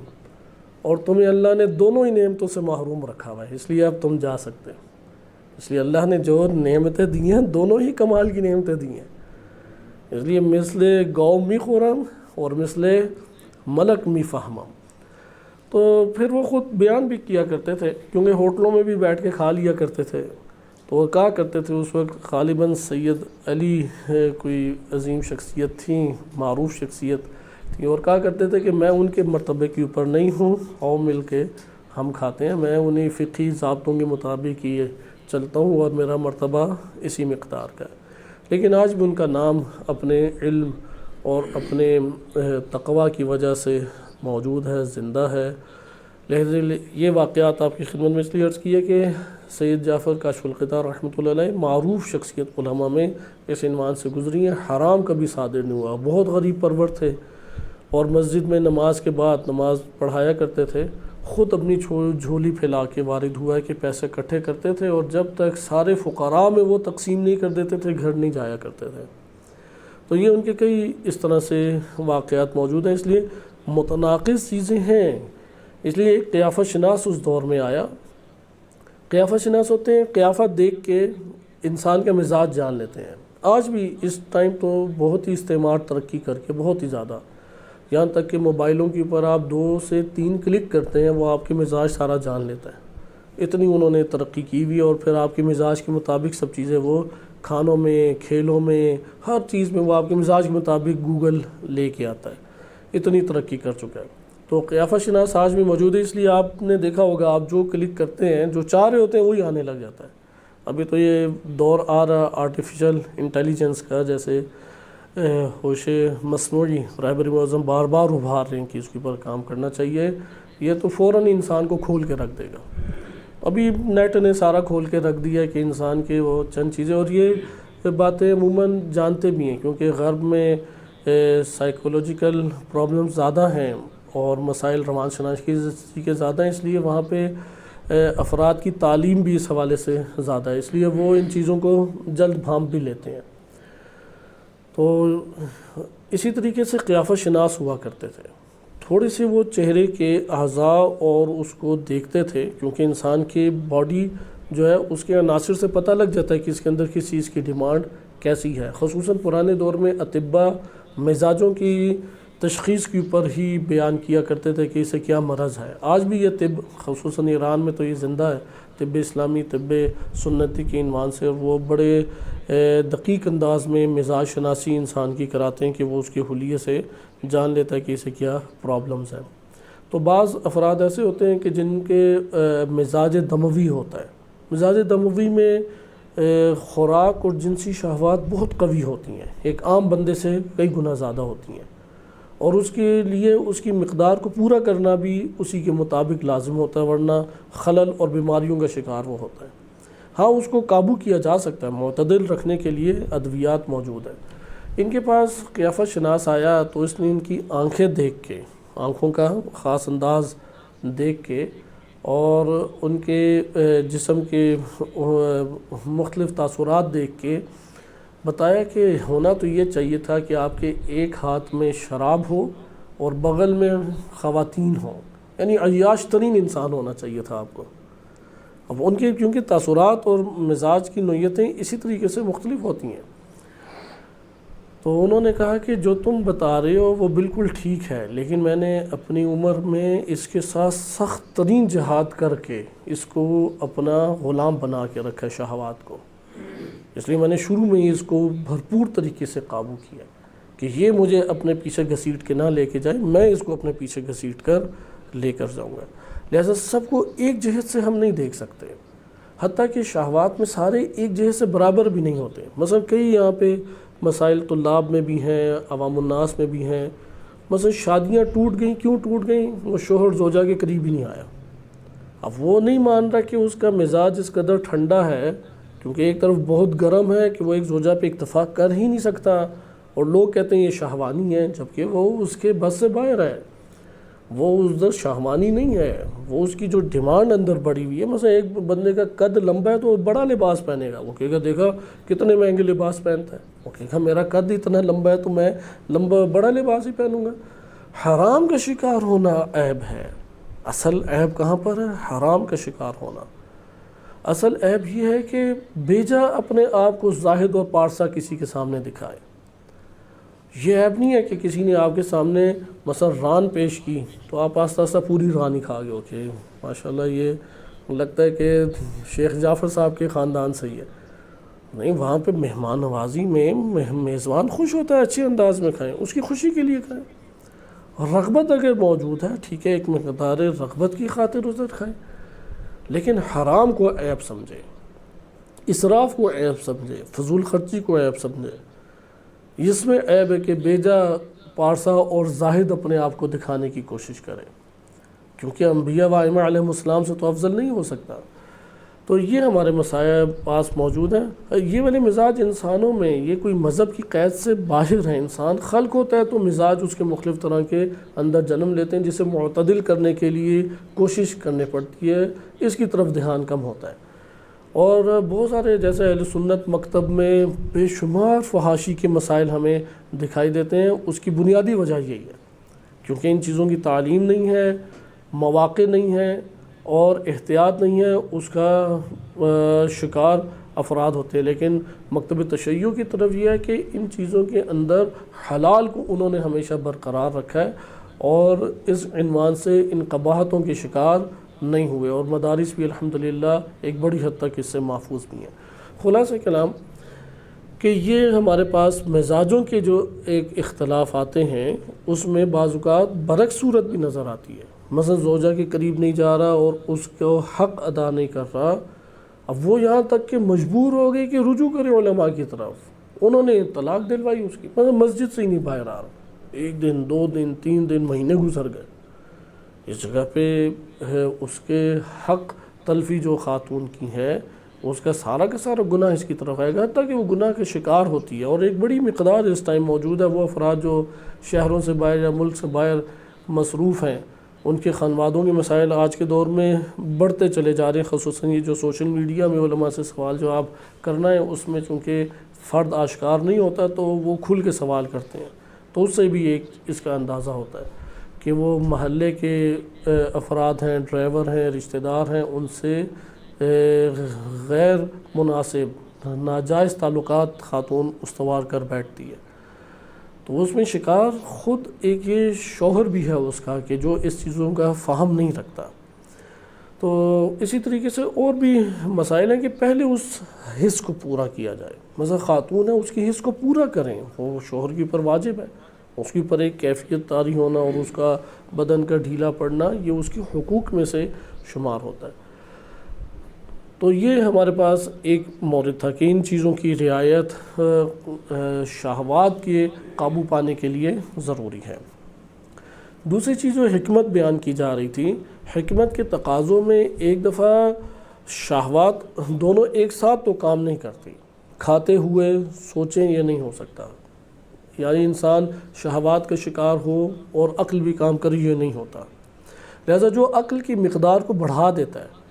[SPEAKER 1] اور تمہیں اللہ نے دونوں ہی نعمتوں سے محروم رکھا ہوا ہے، اس لیے اب تم جا سکتے ہو۔ اس لیے اللہ نے جو نعمتیں دی ہیں دونوں ہی کمال کی نعمتیں دی ہیں، اس لیے مثل گو می خورم اور مثل ملک می فہمم۔ تو پھر وہ خود بیان بھی کیا کرتے تھے، کیونکہ ہوٹلوں میں بھی بیٹھ کے کھا لیا کرتے تھے، تو وہ کہا کرتے تھے اس وقت غالباً سید علی کوئی عظیم شخصیت تھی، معروف شخصیت تھی، اور کہا کرتے تھے کہ میں ان کے مرتبے کے اوپر نہیں ہوں، اور مل کے ہم کھاتے ہیں، میں انہیں فقہی ضابطوں کے مطابق ہی چلتا ہوں اور میرا مرتبہ اسی مقدار کا ہے۔ لیکن آج بھی ان کا نام اپنے علم اور اپنے تقوی کی وجہ سے موجود ہے، زندہ ہے۔ لہذا یہ واقعات آپ کی خدمت میں اس لیے عرض کی ہے کہ سید جعفر کاشف الغطاء رحمۃ اللہ علیہ معروف شخصیت علماء میں اس عنوان سے گزری ہیں، حرام کبھی صادر نہیں ہوا، بہت غریب پرور تھے، اور مسجد میں نماز کے بعد نماز پڑھایا کرتے تھے، خود اپنی جھولی پھیلا کے وارد ہوا ہے کہ پیسے اکٹھے کرتے تھے، اور جب تک سارے فقراء میں وہ تقسیم نہیں کر دیتے تھے گھر نہیں جایا کرتے تھے۔ تو یہ ان کے کئی اس طرح سے واقعات موجود ہیں، اس لیے متناقض چیزیں ہیں۔ اس لیے ایک قیافہ شناس اس دور میں آیا۔ قیافہ شناس ہوتے ہیں، قیافہ دیکھ کے انسان کا مزاج جان لیتے ہیں۔ آج بھی اس ٹائم تو بہت ہی استعمار ترقی کر کے بہت ہی زیادہ، یہاں تک کہ موبائلوں کے اوپر آپ 2 سے 3 کلک کرتے ہیں وہ آپ کے مزاج سارا جان لیتا ہے، اتنی انہوں نے ترقی کی ہوئی، اور پھر آپ کے مزاج کے مطابق سب چیزیں، وہ کھانوں میں، کھیلوں میں، ہر چیز میں وہ آپ کے مزاج کے مطابق گوگل لے کے آتا ہے، اتنی ترقی کر چکا ہے۔ تو قیافہ شناس آج بھی موجود ہے، اس لیے آپ نے دیکھا ہوگا آپ جو کلک کرتے ہیں، جو چاہ رہے ہوتے ہیں وہی آنے لگ جاتا ہے۔ ابھی تو یہ دور آ رہا آرٹیفیشل انٹیلیجنس کا، جیسے ہوش مصنوعی رہبر اعظم بار بار ابھار رہے ہیں کہ اس کے اوپر کام کرنا چاہیے، یہ تو فوراً انسان کو کھول کے رکھ دے گا۔ ابھی نیٹ نے سارا کھول کے رکھ دیا کہ انسان کے وہ چند چیزیں، اور یہ باتیں عموماً جانتے بھی ہیں کیونکہ غرب میں سائیکولوجیکل پرابلم زیادہ ہیں اور مسائل روان شناسی کے زیادہ ہیں، اس لیے وہاں پہ افراد کی تعلیم بھی اس حوالے سے زیادہ ہے، اس لیے وہ ان چیزوں کو جلد بھانپ بھی لیتے ہیں۔ تو اسی طریقے سے قیافہ شناس ہوا کرتے تھے، تھوڑے سے وہ چہرے کے اعضاء اور اس کو دیکھتے تھے، کیونکہ انسان کی باڈی جو ہے اس کے عناصر سے پتہ لگ جاتا ہے کہ اس کے اندر کس چیز کی ڈیمانڈ کیسی ہے۔ خصوصاً پرانے دور میں اطباء مزاجوں کی تشخیص کے اوپر ہی بیان کیا کرتے تھے کہ اسے کیا مرض ہے۔ آج بھی یہ طب، خصوصاً ایران میں تو یہ زندہ ہے، طب اسلامی، طب سنتی کے عنوان سے، وہ بڑے دقیق انداز میں مزاج شناسی انسان کی کراتے ہیں کہ وہ اس کے حلیے سے جان لیتا ہے کہ اسے کیا پرابلمز ہیں۔ تو بعض افراد ایسے ہوتے ہیں کہ جن کے مزاج دموی ہوتا ہے، مزاج دموی میں خوراک اور جنسی شہوات بہت قوی ہوتی ہیں، ایک عام بندے سے کئی گنا زیادہ ہوتی ہیں، اور اس کے لیے اس کی مقدار کو پورا کرنا بھی اسی کے مطابق لازم ہوتا ہے، ورنہ خلل اور بیماریوں کا شکار وہ ہوتا ہے۔ ہاں اس کو قابو کیا جا سکتا ہے، معتدل رکھنے کے لیے ادویات موجود ہیں۔ ان کے پاس قیافہ شناس آیا تو اس نے ان کی آنکھیں دیکھ کے، آنکھوں کا خاص انداز دیکھ کے، اور ان کے جسم کے مختلف تاثرات دیکھ کے بتایا کہ ہونا تو یہ چاہیے تھا کہ آپ کے ایک ہاتھ میں شراب ہو اور بغل میں خواتین ہوں، یعنی عیاش ترین انسان ہونا چاہیے تھا آپ کو۔ اب ان کے کیونکہ تاثرات اور مزاج کی نوعیتیں اسی طریقے سے مختلف ہوتی ہیں، تو انہوں نے کہا کہ جو تم بتا رہے ہو وہ بالکل ٹھیک ہے، لیکن میں نے اپنی عمر میں اس کے ساتھ سخت ترین جہاد کر کے اس کو اپنا غلام بنا کے رکھا ہے، شہوات کو، اس لیے میں نے شروع میں ہی اس کو بھرپور طریقے سے قابو کیا کہ یہ مجھے اپنے پیچھے گھسیٹ کے نہ لے کے جائے، میں اس کو اپنے پیچھے گھسیٹ کر لے کر جاؤں گا۔ لہذا سب کو ایک جہت سے ہم نہیں دیکھ سکتے، حتیٰ کہ شہوات میں سارے ایک جہت سے برابر بھی نہیں ہوتے۔ مثلا کئی یہاں پہ مسائل طلاب میں بھی ہیں، عوام الناس میں بھی ہیں، مثلا شادیاں ٹوٹ گئیں، کیوں ٹوٹ گئیں؟ وہ شوہر زوجہ کے قریب ہی نہیں آیا۔ اب وہ نہیں مان رہا کہ اس کا مزاج اس قدر ٹھنڈا ہے، کیونکہ ایک طرف بہت گرم ہے کہ وہ ایک زوجہ پہ اتفاق کر ہی نہیں سکتا، اور لوگ کہتے ہیں یہ شہوانی ہے، جبکہ وہ اس کے بس سے باہر ہے، وہ ادھر شہوانی نہیں ہے، وہ اس کی جو ڈیمانڈ اندر بڑھی ہوئی ہے۔ مثلا ایک بندے کا قد لمبا ہے تو وہ بڑا لباس پہنے گا، وہ کہے گا دیکھا کتنے مہنگے لباس پہنتا ہے، وہ کہے گا میرا قد اتنا لمبا ہے تو میں بڑا لباس ہی پہنوں گا۔ حرام کا شکار ہونا عیب ہے، اصل عیب کہاں پر ہے؟ حرام کا شکار ہونا۔ اصل عیب یہ ہے کہ بیجا اپنے آپ کو زاہد اور پارسا کسی کے سامنے دکھائے۔ یہ عیب نہیں ہے کہ کسی نے آپ کے سامنے مثلا ران پیش کی تو آپ آہستہ آہستہ پوری ران ہی کھا گئے، کہ ماشاءاللہ یہ لگتا ہے کہ شیخ جعفر صاحب کے خاندان سے ہی ہے۔ نہیں، وہاں پہ مہمان نوازی میں میزبان خوش ہوتا ہے، اچھے انداز میں کھائیں، اس کی خوشی کے لیے کھائیں، اور رغبت اگر موجود ہے ٹھیک ہے، ایک مقدار رغبت کی خاطر ادھر کھائیں، لیکن حرام کو عیب سمجھے، اسراف کو عیب سمجھے، فضول خرچی کو عیب سمجھے۔ اس میں عیب ہے کہ بیجا پارسا اور زاہد اپنے آپ کو دکھانے کی کوشش کریں، کیونکہ انبیاء و ائمہ علیہ السلام سے تو افضل نہیں ہو سکتا۔ تو یہ ہمارے مسائل پاس موجود ہیں۔ یہ والے مزاج انسانوں میں یہ کوئی مذہب کی قید سے باہر ہے، انسان خلق ہوتا ہے تو مزاج اس کے مختلف طرح کے اندر جنم لیتے ہیں، جسے معتدل کرنے کے لیے کوشش کرنی پڑتی ہے، اس کی طرف دھیان کم ہوتا ہے۔ اور بہت سارے جیسے اہل سنت مکتب میں بے شمار فحاشی کے مسائل ہمیں دکھائی دیتے ہیں، اس کی بنیادی وجہ یہی ہے کیونکہ ان چیزوں کی تعلیم نہیں ہے، مواقع نہیں ہے اور احتیاط نہیں ہے، اس کا شکار افراد ہوتے ہیں۔ لیکن مکتب تشیع کی طرف یہ ہے کہ ان چیزوں کے اندر حلال کو انہوں نے ہمیشہ برقرار رکھا ہے اور اس عنوان سے ان قباحتوں کے شکار نہیں ہوئے، اور مدارس بھی الحمدللہ ایک بڑی حد تک اس سے محفوظ بھی ہیں۔ خلاصہ کلام کہ یہ ہمارے پاس مزاجوں کے جو ایک اختلاف آتے ہیں اس میں بعض اوقات برعکس صورت بھی نظر آتی ہے، مثلا زوجہ کے قریب نہیں جا رہا اور اس کو حق ادا نہیں کر رہا، اب وہ یہاں تک کہ مجبور ہو گئی کہ رجوع کرے علماء کی طرف، انہوں نے طلاق دلوائی اس کی، مثلا مسجد سے ہی نہیں باہر آ رہا، 1 دن 2 دن 3 دن مہینے گزر گئے، اس جگہ پہ اس کے حق تلفی جو خاتون کی ہے اس کا سارا گناہ اس کی طرف آئے گا، حتیٰ کہ وہ گناہ کے شکار ہوتی ہے۔ اور ایک بڑی مقدار اس ٹائم موجود ہے، وہ افراد جو شہروں سے باہر یا ملک سے باہر مصروف ہیں، ان کے خانوادوں کے مسائل آج کے دور میں بڑھتے چلے جا رہے ہیں، خصوصاً یہ جو سوشل میڈیا میں علماء سے سوال جواب کرنا ہے، اس میں چونکہ فرد آشکار نہیں ہوتا تو وہ کھل کے سوال کرتے ہیں، تو اس سے بھی ایک اس کا اندازہ ہوتا ہے کہ وہ محلے کے افراد ہیں، ڈرائیور ہیں، رشتہ دار ہیں، ان سے غیر مناسب ناجائز تعلقات خاتون استوار کر بیٹھتی ہے، تو اس میں شکار خود ایک یہ شوہر بھی ہے اس کا کہ جو اس چیزوں کا فہم نہیں رکھتا۔ تو اسی طریقے سے اور بھی مسائل ہیں کہ پہلے اس حص کو پورا کیا جائے، مثلا خاتون ہے اس کی حص کو پورا کریں، وہ شوہر کے اوپر واجب ہے، اس کے اوپر ایک کیفیت طاری ہونا اور اس کا بدن کا ڈھیلا پڑنا یہ اس کے حقوق میں سے شمار ہوتا ہے۔ تو یہ ہمارے پاس ایک مورد تھا کہ ان چیزوں کی رعایت شہوات کے قابو پانے کے لیے ضروری ہے۔ دوسری چیز جو حکمت بیان کی جا رہی تھی، حکمت کے تقاضوں میں ایک دفعہ شہوات دونوں ایک ساتھ تو کام نہیں کرتی، کھاتے ہوئے سوچیں یہ نہیں ہو سکتا، یعنی انسان شہوات کا شکار ہو اور عقل بھی کام کرے یہ نہیں ہوتا، لہذا جو عقل کی مقدار کو بڑھا دیتا ہے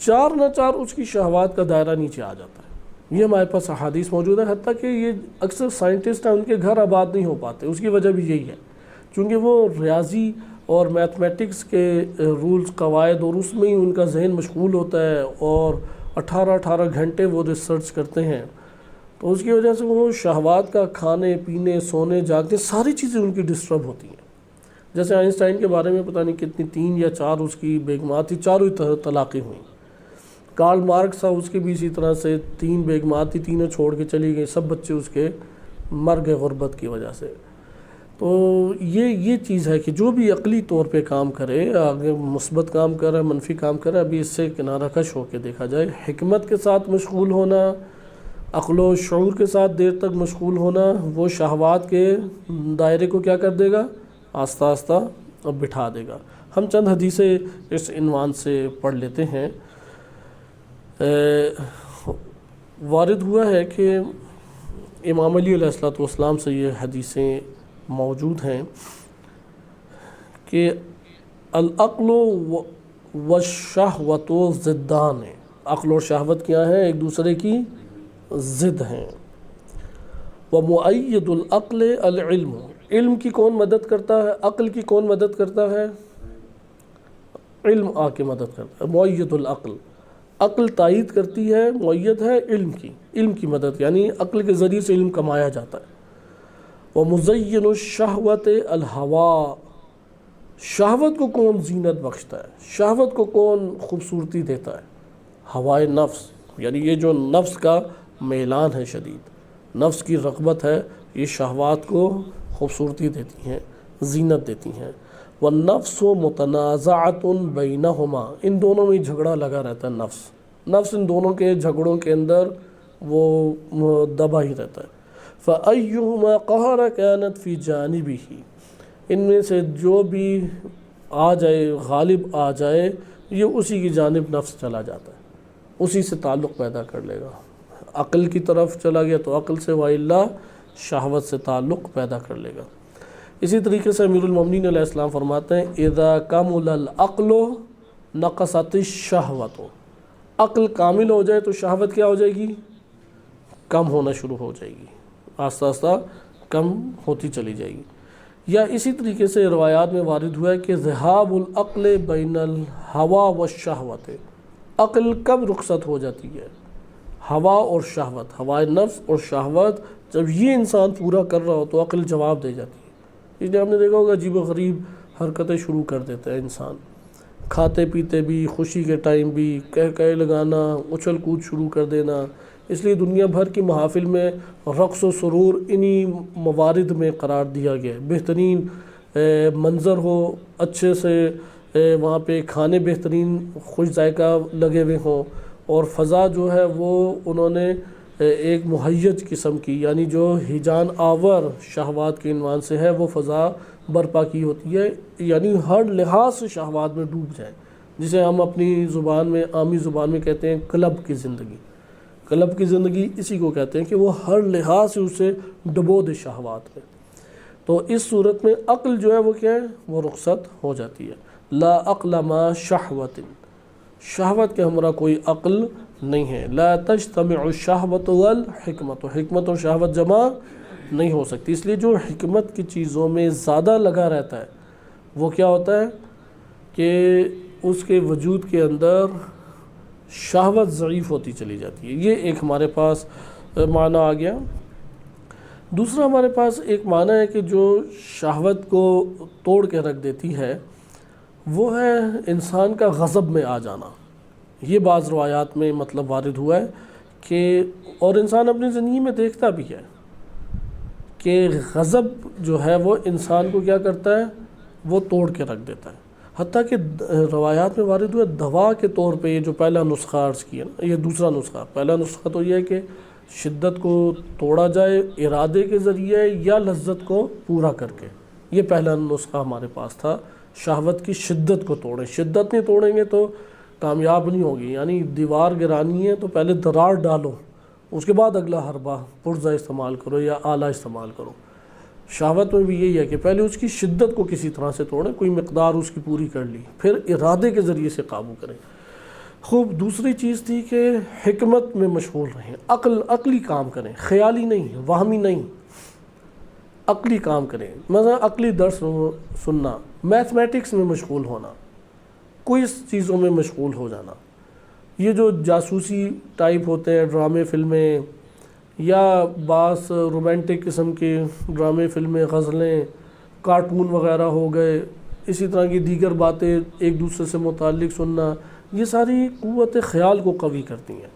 [SPEAKER 1] 4 نہ 4 اس کی شہوات کا دائرہ نیچے آ جاتا ہے۔ یہ ہمارے پاس احادیث موجود ہے، حتیٰ کہ یہ اکثر سائنٹسٹ ہیں ان کے گھر آباد نہیں ہو پاتے، اس کی وجہ بھی یہی ہے چونکہ وہ ریاضی اور میتھمیٹکس کے رولز قواعد اور اس میں ہی ان کا ذہن مشغول ہوتا ہے اور 18 گھنٹے وہ ریسرچ کرتے ہیں، تو اس کی وجہ سے وہ شہوات کا کھانے پینے سونے جاگنے ساری چیزیں ان کی ڈسٹرب ہوتی ہیں۔ جیسے آئنسٹائن کے بارے میں پتہ نہیں کتنی 3 یا 4 اس کی بیگمات تھی، چاروں طلاقیں ہوئیں۔ کارل مارکس تھا، اس کے بھی اسی طرح سے 3 بیگمات تھی، تینوں چھوڑ کے چلی گئی، سب بچے اس کے مر گئے غربت کی وجہ سے۔ تو یہ چیز ہے کہ جو بھی عقلی طور پہ کام کرے، اگر مثبت کام کرے منفی کام کرے، ابھی اس سے کنارہ کش ہو کے دیکھا جائے، حکمت کے ساتھ مشغول ہونا، عقل و شعور کے ساتھ دیر تک مشغول ہونا، وہ شہوات کے دائرے کو کیا کر دے گا، آہستہ آہستہ اب بٹھا دے گا۔ ہم چند حدیثیں اس عنوان سے پڑھ لیتے ہیں۔ وارد ہوا ہے کہ امام علی علیہ السلام سے یہ حدیثیں موجود ہیں کہ العقل والشہوۃ ضدان، عقل اور شہوت کیا ہیں، ایک دوسرے کی ضد ہیں۔ ومؤید العقل العلم، علم کی کون مدد کرتا ہے، عقل کی کون مدد کرتا ہے، علم آ کے مدد کرتا ہے۔ مؤید العقل، عقل تائید کرتی ہے، مؤید ہے علم کی مدد، یعنی عقل کے ذریعے سے علم کمایا جاتا ہے۔ ومزین الشہوۃ الہوا، شہوت کو کون زینت بخشتا ہے، شہوت کو کون خوبصورتی دیتا ہے، ہوائے نفس، یعنی یہ جو نفس کا میلان ہے شدید، نفس کی رغبت ہے، یہ شہوات کو خوبصورتی دیتی ہیں، زینت دیتی ہیں۔ والنفس متنازعۃ بینہما، ان دونوں میں جھگڑا لگا رہتا ہے، نفس ان دونوں کے جھگڑوں کے اندر وہ دبا ہی رہتا ہے۔ فأیہما قہر کانت فی جانبہ، ان میں سے جو بھی آ جائے، غالب آ جائے، یہ اسی کی جانب نفس چلا جاتا ہے۔ اسی سے تعلق پیدا کر لے گا۔ عقل کی طرف چلا گیا تو عقل سے، وَإِلَّا شہوت سے تعلق پیدا کر لے گا۔ اسی طریقے سے امیر المومنین علیہ السلام فرماتے ہیں اِذَا كَمُلَ الْعَقْلُ نَقَصَتِ الشَّهْوَةُ، عقل کامل ہو جائے تو شہوت کیا ہو جائے گی؟ کم ہونا شروع ہو جائے گی، آہستہ آہستہ کم ہوتی چلی جائے گی۔ یا اسی طریقے سے روایات میں وارد ہوا ہے کہ ذہاب العقل بین الہوا والشہوت، عقل کب رخصت ہو جاتی ہے؟ ہوا اور شہوت، ہوائے نفس اور شہوت جب یہ انسان پورا کر رہا ہو تو عقل جواب دے جاتی ہے۔ اس لیے ہم نے دیکھا ہوگا عجیب و غریب حرکتیں شروع کر دیتا ہے انسان، کھاتے پیتے بھی، خوشی کے ٹائم بھی، کہہ لگانا، اچھل کود شروع کر دینا۔ اس لیے دنیا بھر کی محافل میں رقص و سرور انہی موارد میں قرار دیا گیا ہے۔ بہترین منظر ہو، اچھے سے وہاں پہ کھانے بہترین خوش ذائقہ لگے ہوئے ہوں، اور فضا جو ہے وہ انہوں نے ایک مہیج قسم کی، یعنی جو ہیجان آور شہوات کے عنوان سے ہے، وہ فضا برپا کی ہوتی ہے، یعنی ہر لحاظ سے شہوات میں ڈوب جائیں، جسے ہم اپنی زبان میں، عامی زبان میں کہتے ہیں کلب کی زندگی۔ کلب کی زندگی اسی کو کہتے ہیں کہ وہ ہر لحاظ سے اسے ڈبو دے شہوات میں۔ تو اس صورت میں عقل جو ہے وہ کیا ہے؟ وہ رخصت ہو جاتی ہے۔ لا عقل ما شہوت، شہوت کے ہمراہ کوئی عقل نہیں ہے۔ لا تجتمع الشہوۃ والحکمت، حکمت اور شہوت جمع نہیں ہو سکتی۔ اس لیے جو حکمت کی چیزوں میں زیادہ لگا رہتا ہے وہ کیا ہوتا ہے کہ اس کے وجود کے اندر شہوت ضعیف ہوتی چلی جاتی ہے۔ یہ ایک ہمارے پاس معنی آ گیا۔ دوسرا ہمارے پاس ایک معنی ہے کہ جو شہوت کو توڑ کے رکھ دیتی ہے وہ ہے انسان کا غضب میں آ جانا۔ یہ بعض روایات میں مطلب وارد ہوا ہے کہ، اور انسان اپنی زندگی میں دیکھتا بھی ہے کہ غضب جو ہے وہ انسان کو کیا کرتا ہے؟ وہ توڑ کے رکھ دیتا ہے۔ حتیٰ کہ روایات میں وارد ہوا دوا کے طور پہ، یہ جو پہلا نسخہ عرض کیا نا، یہ دوسرا نسخہ، پہلا نسخہ تو یہ ہے کہ شدت کو توڑا جائے ارادے کے ذریعے یا لذت کو پورا کر کے، یہ پہلا نسخہ ہمارے پاس تھا، شہوت کی شدت کو توڑیں۔ شدت نہیں توڑیں گے تو کامیاب نہیں ہوگی، یعنی دیوار گرانی ہے تو پہلے درار ڈالو، اس کے بعد اگلا حربہ پرزہ استعمال کرو یا آلہ استعمال کرو۔ شہوت میں بھی یہی ہے کہ پہلے اس کی شدت کو کسی طرح سے توڑیں، کوئی مقدار اس کی پوری کر لی، پھر ارادے کے ذریعے سے قابو کریں۔ خوب، دوسری چیز تھی کہ حکمت میں مشغول رہیں، عقلی کام کریں، خیالی نہیں، وہمی نہیں، عقلی کام کریں۔ مثلا عقلی درس سننا، میتھمیٹکس میں مشغول ہونا، کوئی چیزوں میں مشغول ہو جانا۔ یہ جو جاسوسی ٹائپ ہوتے ہیں ڈرامے فلمیں، یا بعض رومانٹک قسم کے ڈرامے فلمیں، غزلیں، کارٹون وغیرہ ہو گئے، اسی طرح کی دیگر باتیں ایک دوسرے سے متعلق سننا، یہ ساری قوت خیال کو قوی کرتی ہیں۔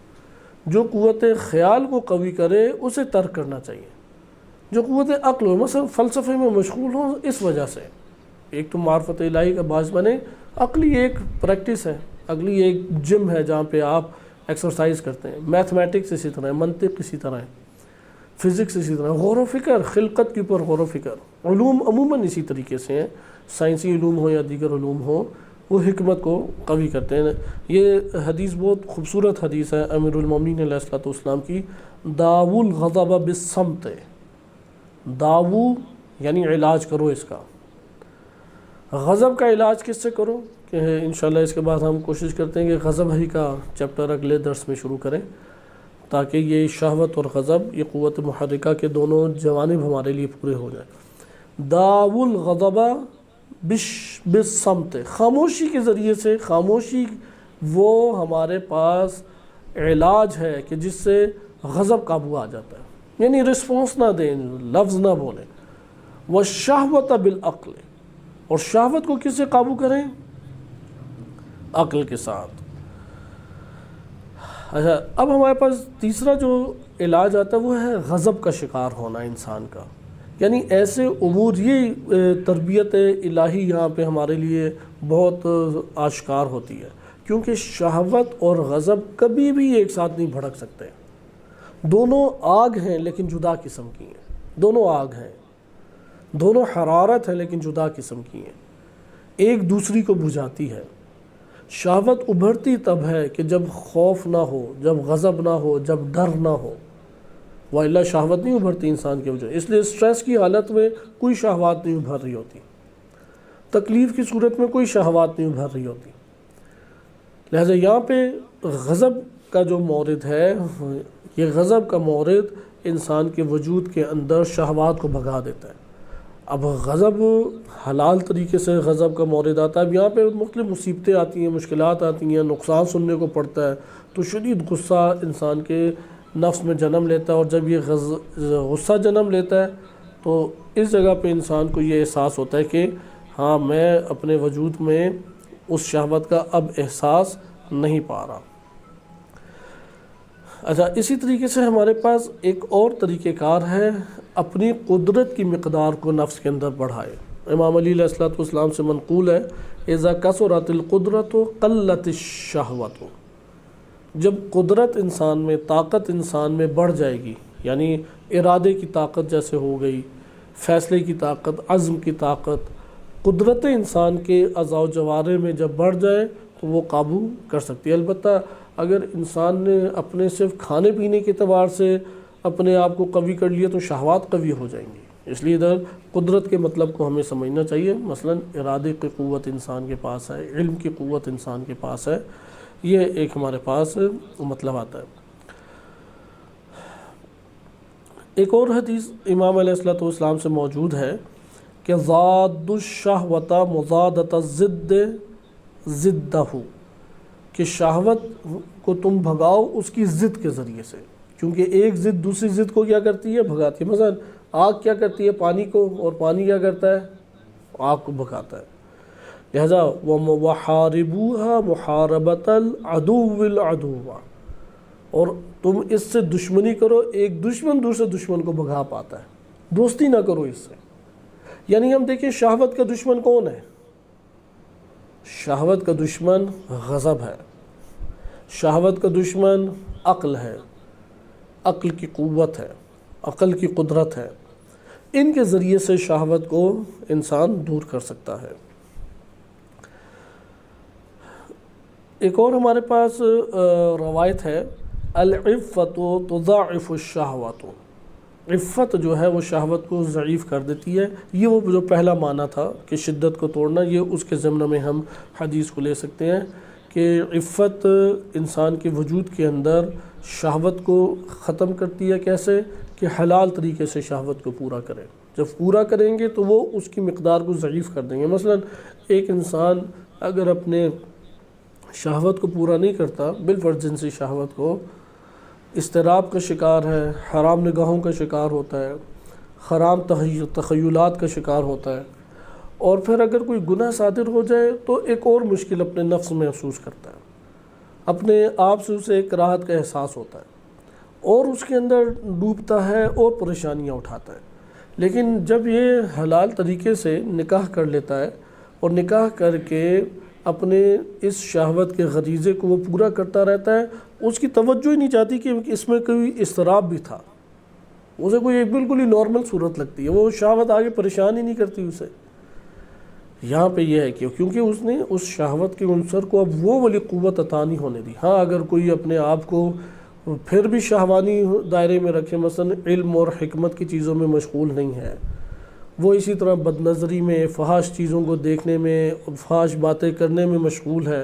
[SPEAKER 1] جو قوت خیال کو قوی کرے اسے ترک کرنا چاہیے۔ جو قوت عقل ہو، مثلا فلسفے میں مشغول ہوں، اس وجہ سے ایک تو معرفت الہی کا باعث بنے، عقلی ایک پریکٹس ہے، عقلی ایک جم ہے جہاں پہ آپ ایکسرسائز کرتے ہیں۔ میتھمیٹکس اسی طرح ہے، منطق اسی طرح ہے، فزکس اسی طرح، غور و فکر، خلقت کے اوپر غور و فکر، علوم عموماً اسی طریقے سے ہیں، سائنسی علوم ہو یا دیگر علوم ہو، وہ حکمت کو قوی کرتے ہیں۔ یہ حدیث بہت خوبصورت حدیث ہے امیر المومنین علیہ السلام کی، داو الغضب بالصمت، داو یعنی علاج کرو اس کا۔ غضب کا علاج کس سے کرو؟ کہ انشاءاللہ اس کے بعد ہم کوشش کرتے ہیں کہ غضب ہی کا چیپٹر اگلے درس میں شروع کریں، تاکہ یہ شہوت اور غضب، یہ قوت محرکہ کے دونوں جوانب ہمارے لیے پورے ہو جائیں۔ داو الغضب بالصمت، خاموشی کے ذریعے سے، خاموشی وہ ہمارے پاس علاج ہے کہ جس سے غضب قابو آ جاتا ہے، یعنی رسپانس نہ دیں، لفظ نہ بولیں۔ والشہوۃ بالعقل، اور شہوت کو کس سے قابو کریں؟ عقل کے ساتھ۔ اچھا، اب ہمارے پاس تیسرا جو علاج آتا ہے وہ ہے غضب کا شکار ہونا انسان کا، یعنی ایسے امور، یہ تربیت الہی یہاں پہ ہمارے لیے بہت آشکار ہوتی ہے، کیونکہ شہوت اور غضب کبھی بھی ایک ساتھ نہیں بھڑک سکتے۔ دونوں آگ ہیں لیکن جدا قسم کی ہیں، دونوں آگ ہیں، دونوں حرارت ہیں لیکن جدا قسم کی ہیں، ایک دوسری کو بجھاتی ہے۔ شہوت ابھرتی تب ہے کہ جب خوف نہ ہو، جب غضب نہ ہو، جب ڈر نہ ہو، وإلا شہوت نہیں ابھرتی انسان کے وجہ۔ اس لیے سٹریس کی حالت میں کوئی شہوات نہیں ابھر رہی ہوتی، تکلیف کی صورت میں کوئی شہوات نہیں ابھر رہی ہوتی۔ لہٰذا یہاں پہ غضب کا جو مورد ہے، یہ غضب کا مورد انسان کے وجود کے اندر شہوات کو بھگا دیتا ہے۔ اب غضب حلال طریقے سے غضب کا مورد آتا ہے، اب یہاں پہ مختلف مصیبتیں آتی ہیں، مشکلات آتی ہیں، نقصان سننے کو پڑتا ہے، تو شدید غصہ انسان کے نفس میں جنم لیتا ہے، اور جب یہ غصہ جنم لیتا ہے تو اس جگہ پہ انسان کو یہ احساس ہوتا ہے کہ ہاں میں اپنے وجود میں اس شہوت کا اب احساس نہیں پا رہا۔ اچھا، اسی طریقے سے ہمارے پاس ایک اور طریقہ کار ہے، اپنی قدرت کی مقدار کو نفس کے اندر بڑھائے۔ امام علی علیہ السلام سے منقول ہے اذا کثرت القدرت قلت الشہوت، جب قدرت انسان میں، طاقت انسان میں بڑھ جائے گی، یعنی ارادے کی طاقت جیسے ہو گئی، فیصلے کی طاقت، عزم کی طاقت، قدرت انسان کے اعضاء و جوارح میں جب بڑھ جائے تو وہ قابو کر سکتی ہے۔ البتہ اگر انسان نے اپنے صرف کھانے پینے کے اعتبار سے اپنے آپ کو قوی کر لیا تو شہوات قوی ہو جائیں گی۔ اس لیے ادھر قدرت کے مطلب کو ہمیں سمجھنا چاہیے، مثلا ارادے کی قوت انسان کے پاس ہے، علم کی قوت انسان کے پاس ہے، یہ ایک ہمارے پاس مطلب آتا ہے۔ ایک اور حدیث امام علیہ السلام سے موجود ہے کہ زاد الشہوۃ مزادۃ الضد ضدہ، کہ شہوت کو تم بھگاؤ اس کی ضد کے ذریعے سے، کیونکہ ایک ضد دوسری ضد کو کیا کرتی ہے؟ بھگاتی ہے۔ مثلا آگ کیا کرتی ہے؟ پانی کو، اور پانی کیا کرتا ہے؟ آگ کو بھگاتا ہے۔ لہذا وَحَارِبُوهَا مُحَارَبَةَ الْعَدُوِّ الْعَدُوَّ، اور تم اس سے دشمنی کرو، ایک دشمن دوسرے دشمن کو بھگا پاتا ہے، دوستی نہ کرو اس سے۔ یعنی ہم دیکھیں شہوت کا دشمن کون ہے؟ شہوت کا دشمن غضب ہے، شہوت کا دشمن عقل ہے، عقل کی قوت ہے، عقل کی قدرت ہے، ان کے ذریعے سے شہوت کو انسان دور کر سکتا ہے۔ ایک اور ہمارے پاس روایت ہے العفۃ تضاعف الشہوۃ، عفت جو ہے وہ شہوت کو ضعیف کر دیتی ہے۔ یہ وہ جو پہلا معنی تھا کہ شدت کو توڑنا، یہ اس کے ضمن میں ہم حدیث کو لے سکتے ہیں کہ عفت انسان کے وجود کے اندر شہوت کو ختم کرتی ہے۔ کیسے؟ کہ حلال طریقے سے شہوت کو پورا کریں، جب پورا کریں گے تو وہ اس کی مقدار کو ضعیف کر دیں گے۔ مثلا ایک انسان اگر اپنے شہوت کو پورا نہیں کرتا، بالفرض جنسی شہوت کو، اضطراب کا شکار ہے، حرام نگاہوں کا شکار ہوتا ہے، حرام تخیلات کا شکار ہوتا ہے، اور پھر اگر کوئی گناہ صادر ہو جائے تو ایک اور مشکل اپنے نفس میں محسوس کرتا ہے، اپنے آپ سے اسے ایک راحت کا احساس ہوتا ہے، اور اس کے اندر ڈوبتا ہے اور پریشانیاں اٹھاتا ہے۔ لیکن جب یہ حلال طریقے سے نکاح کر لیتا ہے اور نکاح کر کے اپنے اس شہوت کے غریزے کو وہ پورا کرتا رہتا ہے، اس کی توجہ ہی نہیں چاہتی کہ اس میں کوئی اضطراب بھی تھا، اسے کوئی ایک بالکل ہی نارمل صورت لگتی ہے، وہ شہوت آگے پریشان ہی نہیں کرتی اسے۔ یہاں پہ یہ ہے کہ کیونکہ اس نے اس شہوت کے عنصر کو اب وہ والی قوت عطا نہیں ہونے دی۔ ہاں اگر کوئی اپنے آپ کو پھر بھی شہوانی دائرے میں رکھے، مثلا علم اور حکمت کی چیزوں میں مشغول نہیں ہے، وہ اسی طرح بد نظری میں، فحش چیزوں کو دیکھنے میں، فحش باتیں کرنے میں مشغول ہے،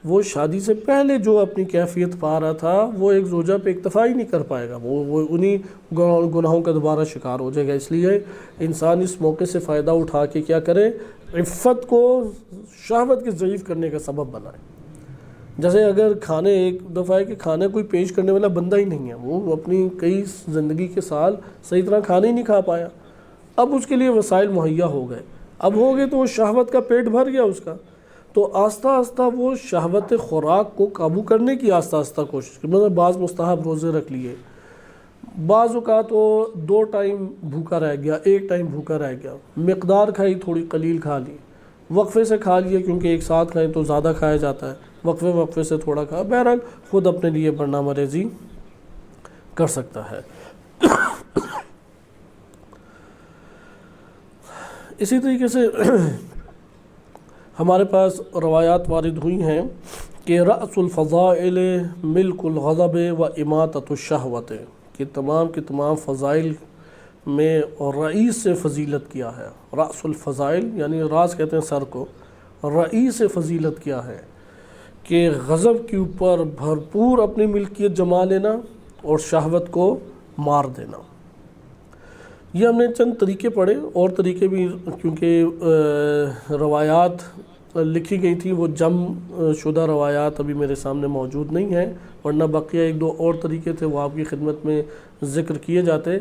[SPEAKER 1] وہ شادی سے پہلے جو اپنی کیفیت پا رہا تھا وہ ایک زوجہ پہ اکتفا ہی نہیں کر پائے گا، وہ انہی گناہوں کا دوبارہ شکار ہو جائے گا۔ اس لیے انسان اس موقع سے فائدہ اٹھا کے کیا کرے؟ عفت کو شہوت کے ضعیف کرنے کا سبب بنائے۔ جیسے اگر کھانے، ایک دفعہ ہے کہ کھانے کوئی پیش کرنے والا بندہ ہی نہیں ہے، وہ اپنی کئی زندگی کے سال صحیح طرح کھانے ہی نہیں کھا پایا، اب اس کے لیے وسائل مہیا ہو گئے، اب ہو گئے تو وہ شہوت کا پیٹ بھر گیا اس کا، تو آہستہ آہستہ وہ شہوت خوراک کو قابو کرنے کی آہستہ آہستہ کوشش کی۔ مطلب بعض مستحب روزے رکھ لیے، بعض اوقات وہ 2 ٹائم بھوکا رہ گیا، 1 ٹائم بھوکا رہ گیا، مقدار کھائی تھوڑی قلیل کھا لی، وقفے سے کھا لیے کیونکہ ایک ساتھ کھائیں تو زیادہ کھایا جاتا ہے، وقفے سے تھوڑا کھا، بہرحال خود اپنے لیے برنامہ ریزی کر سکتا ہے۔ اسی طریقے سے ہمارے پاس روایات وارد ہوئی ہیں کہ رأس الفضائل ملک الغضب و اماطۃ الشہوت، کہ تمام فضائل میں اور رئیس سے فضیلت کیا ہے۔ رأس الفضائل یعنی راس کہتے ہیں سر کو، رئیس فضیلت کیا ہے کہ غضب کے اوپر بھرپور اپنی ملکیت جما لینا اور شہوت کو مار دینا۔ یہ ہم نے چند طریقے پڑھے، اور طریقے بھی کیونکہ روایات لکھی گئی تھی وہ جمع شدہ روایات ابھی میرے سامنے موجود نہیں ہیں، ورنہ بقیہ ایک دو اور طریقے تھے وہ آپ کی خدمت میں ذکر کیے جاتے۔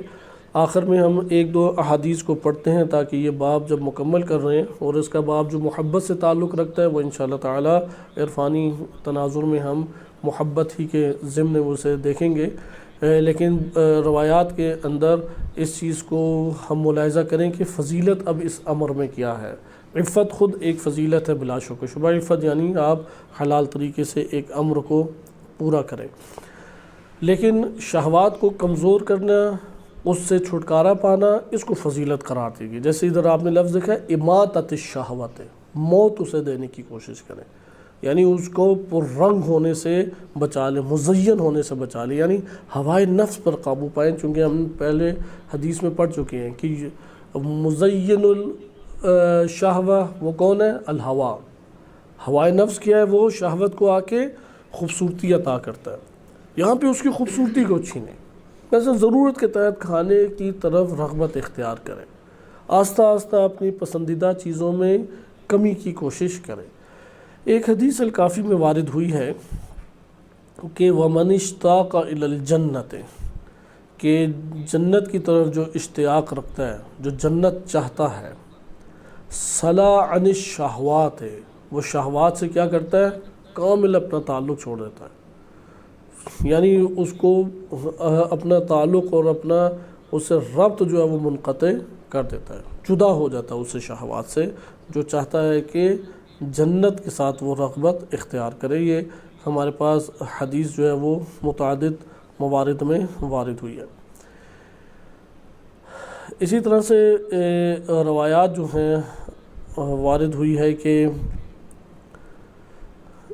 [SPEAKER 1] آخر میں ہم ایک دو احادیث کو پڑھتے ہیں تاکہ یہ باب جب مکمل کر رہے ہیں، اور اس کا باب جو محبت سے تعلق رکھتا ہے وہ انشاءاللہ تعالی عرفانی تناظر میں ہم محبت ہی کے ضمن اسے دیکھیں گے، لیکن روایات کے اندر اس چیز کو ہم ملاحظہ کریں کہ فضیلت اب اس امر میں کیا ہے۔ عفت خود ایک فضیلت ہے بلا شک و شبہ، عفت یعنی آپ حلال طریقے سے ایک امر کو پورا کریں، لیکن شہوات کو کمزور کرنا، اس سے چھٹکارا پانا، اس کو فضیلت قرار دی گئی۔ جیسے ادھر آپ نے لفظ دیکھا ہے اماطۃ الشہوت، موت اسے دینے کی کوشش کریں، یعنی اس کو پررنگ ہونے سے بچا لیں، مزین ہونے سے بچا لیں، یعنی ہوائے نفس پر قابو پائیں، چونکہ ہم پہلے حدیث میں پڑھ چکے ہیں کہ مزین الشہوہ وہ کون ہے؟ الہوا۔ ہوائے نفس کیا ہے؟ وہ شہوت کو آ کے خوبصورتی عطا کرتا ہے، یہاں پہ اس کی خوبصورتی کو چھینے، ویسے ضرورت کے تحت کھانے کی طرف رغبت اختیار کریں، آہستہ آہستہ اپنی پسندیدہ چیزوں میں کمی کی کوشش کریں۔ ایک حدیث الکافی میں وارد ہوئی ہے کہ وَمَنِ اشْتَاقَ إِلَى الْجَنَّةِ، کہ جنت کی طرف جو اشتیاق رکھتا ہے، جو جنت چاہتا ہے، صَلَا عَنِ الشَّهْوَاتِ، وہ شہوات سے کیا کرتا ہے؟ کامل اپنا تعلق چھوڑ دیتا ہے، یعنی اس کو اپنا تعلق اور اپنا اس سے ربط جو ہے وہ منقطع کر دیتا ہے، جدا ہو جاتا ہے اس سے شہوات سے، جو چاہتا ہے کہ جنت کے ساتھ وہ رغبت اختیار کرے۔ یہ ہمارے پاس حدیث جو ہے وہ متعدد موارد میں وارد ہوئی ہے۔ اسی طرح سے روایات جو ہیں وارد ہوئی ہے کہ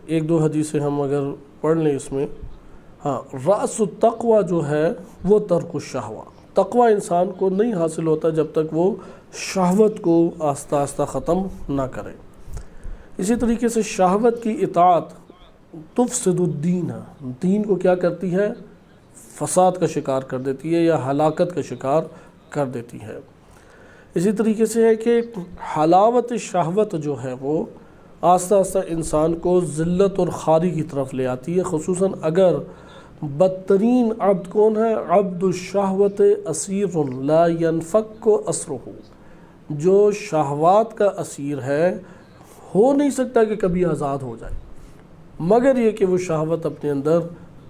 [SPEAKER 1] ایک دو حدیثیں ہم اگر پڑھ لیں اس میں، ہاں، رأس التقوی جو ہے وہ ترک الشہوہ، تقوی انسان کو نہیں حاصل ہوتا جب تک وہ شہوت کو آہستہ آہستہ ختم نہ کرے۔ اسی طریقے سے شہوت کی اطاعت تفسد الدین، دین کو کیا کرتی ہے؟ فساد کا شکار کر دیتی ہے یا ہلاکت کا شکار کر دیتی ہے۔ اسی طریقے سے ہے کہ حلاوت شہوت جو ہے وہ آہستہ آہستہ انسان کو ذلت اور خواری کی طرف لے آتی ہے، خصوصاً اگر بدترین عبد کون ہے؟ عبد الشہوت اسیر لا ينفک اسرہ، جو شہوات کا اسیر ہے، ہو نہیں سکتا کہ کبھی آزاد ہو جائے مگر یہ کہ وہ شہوت اپنے اندر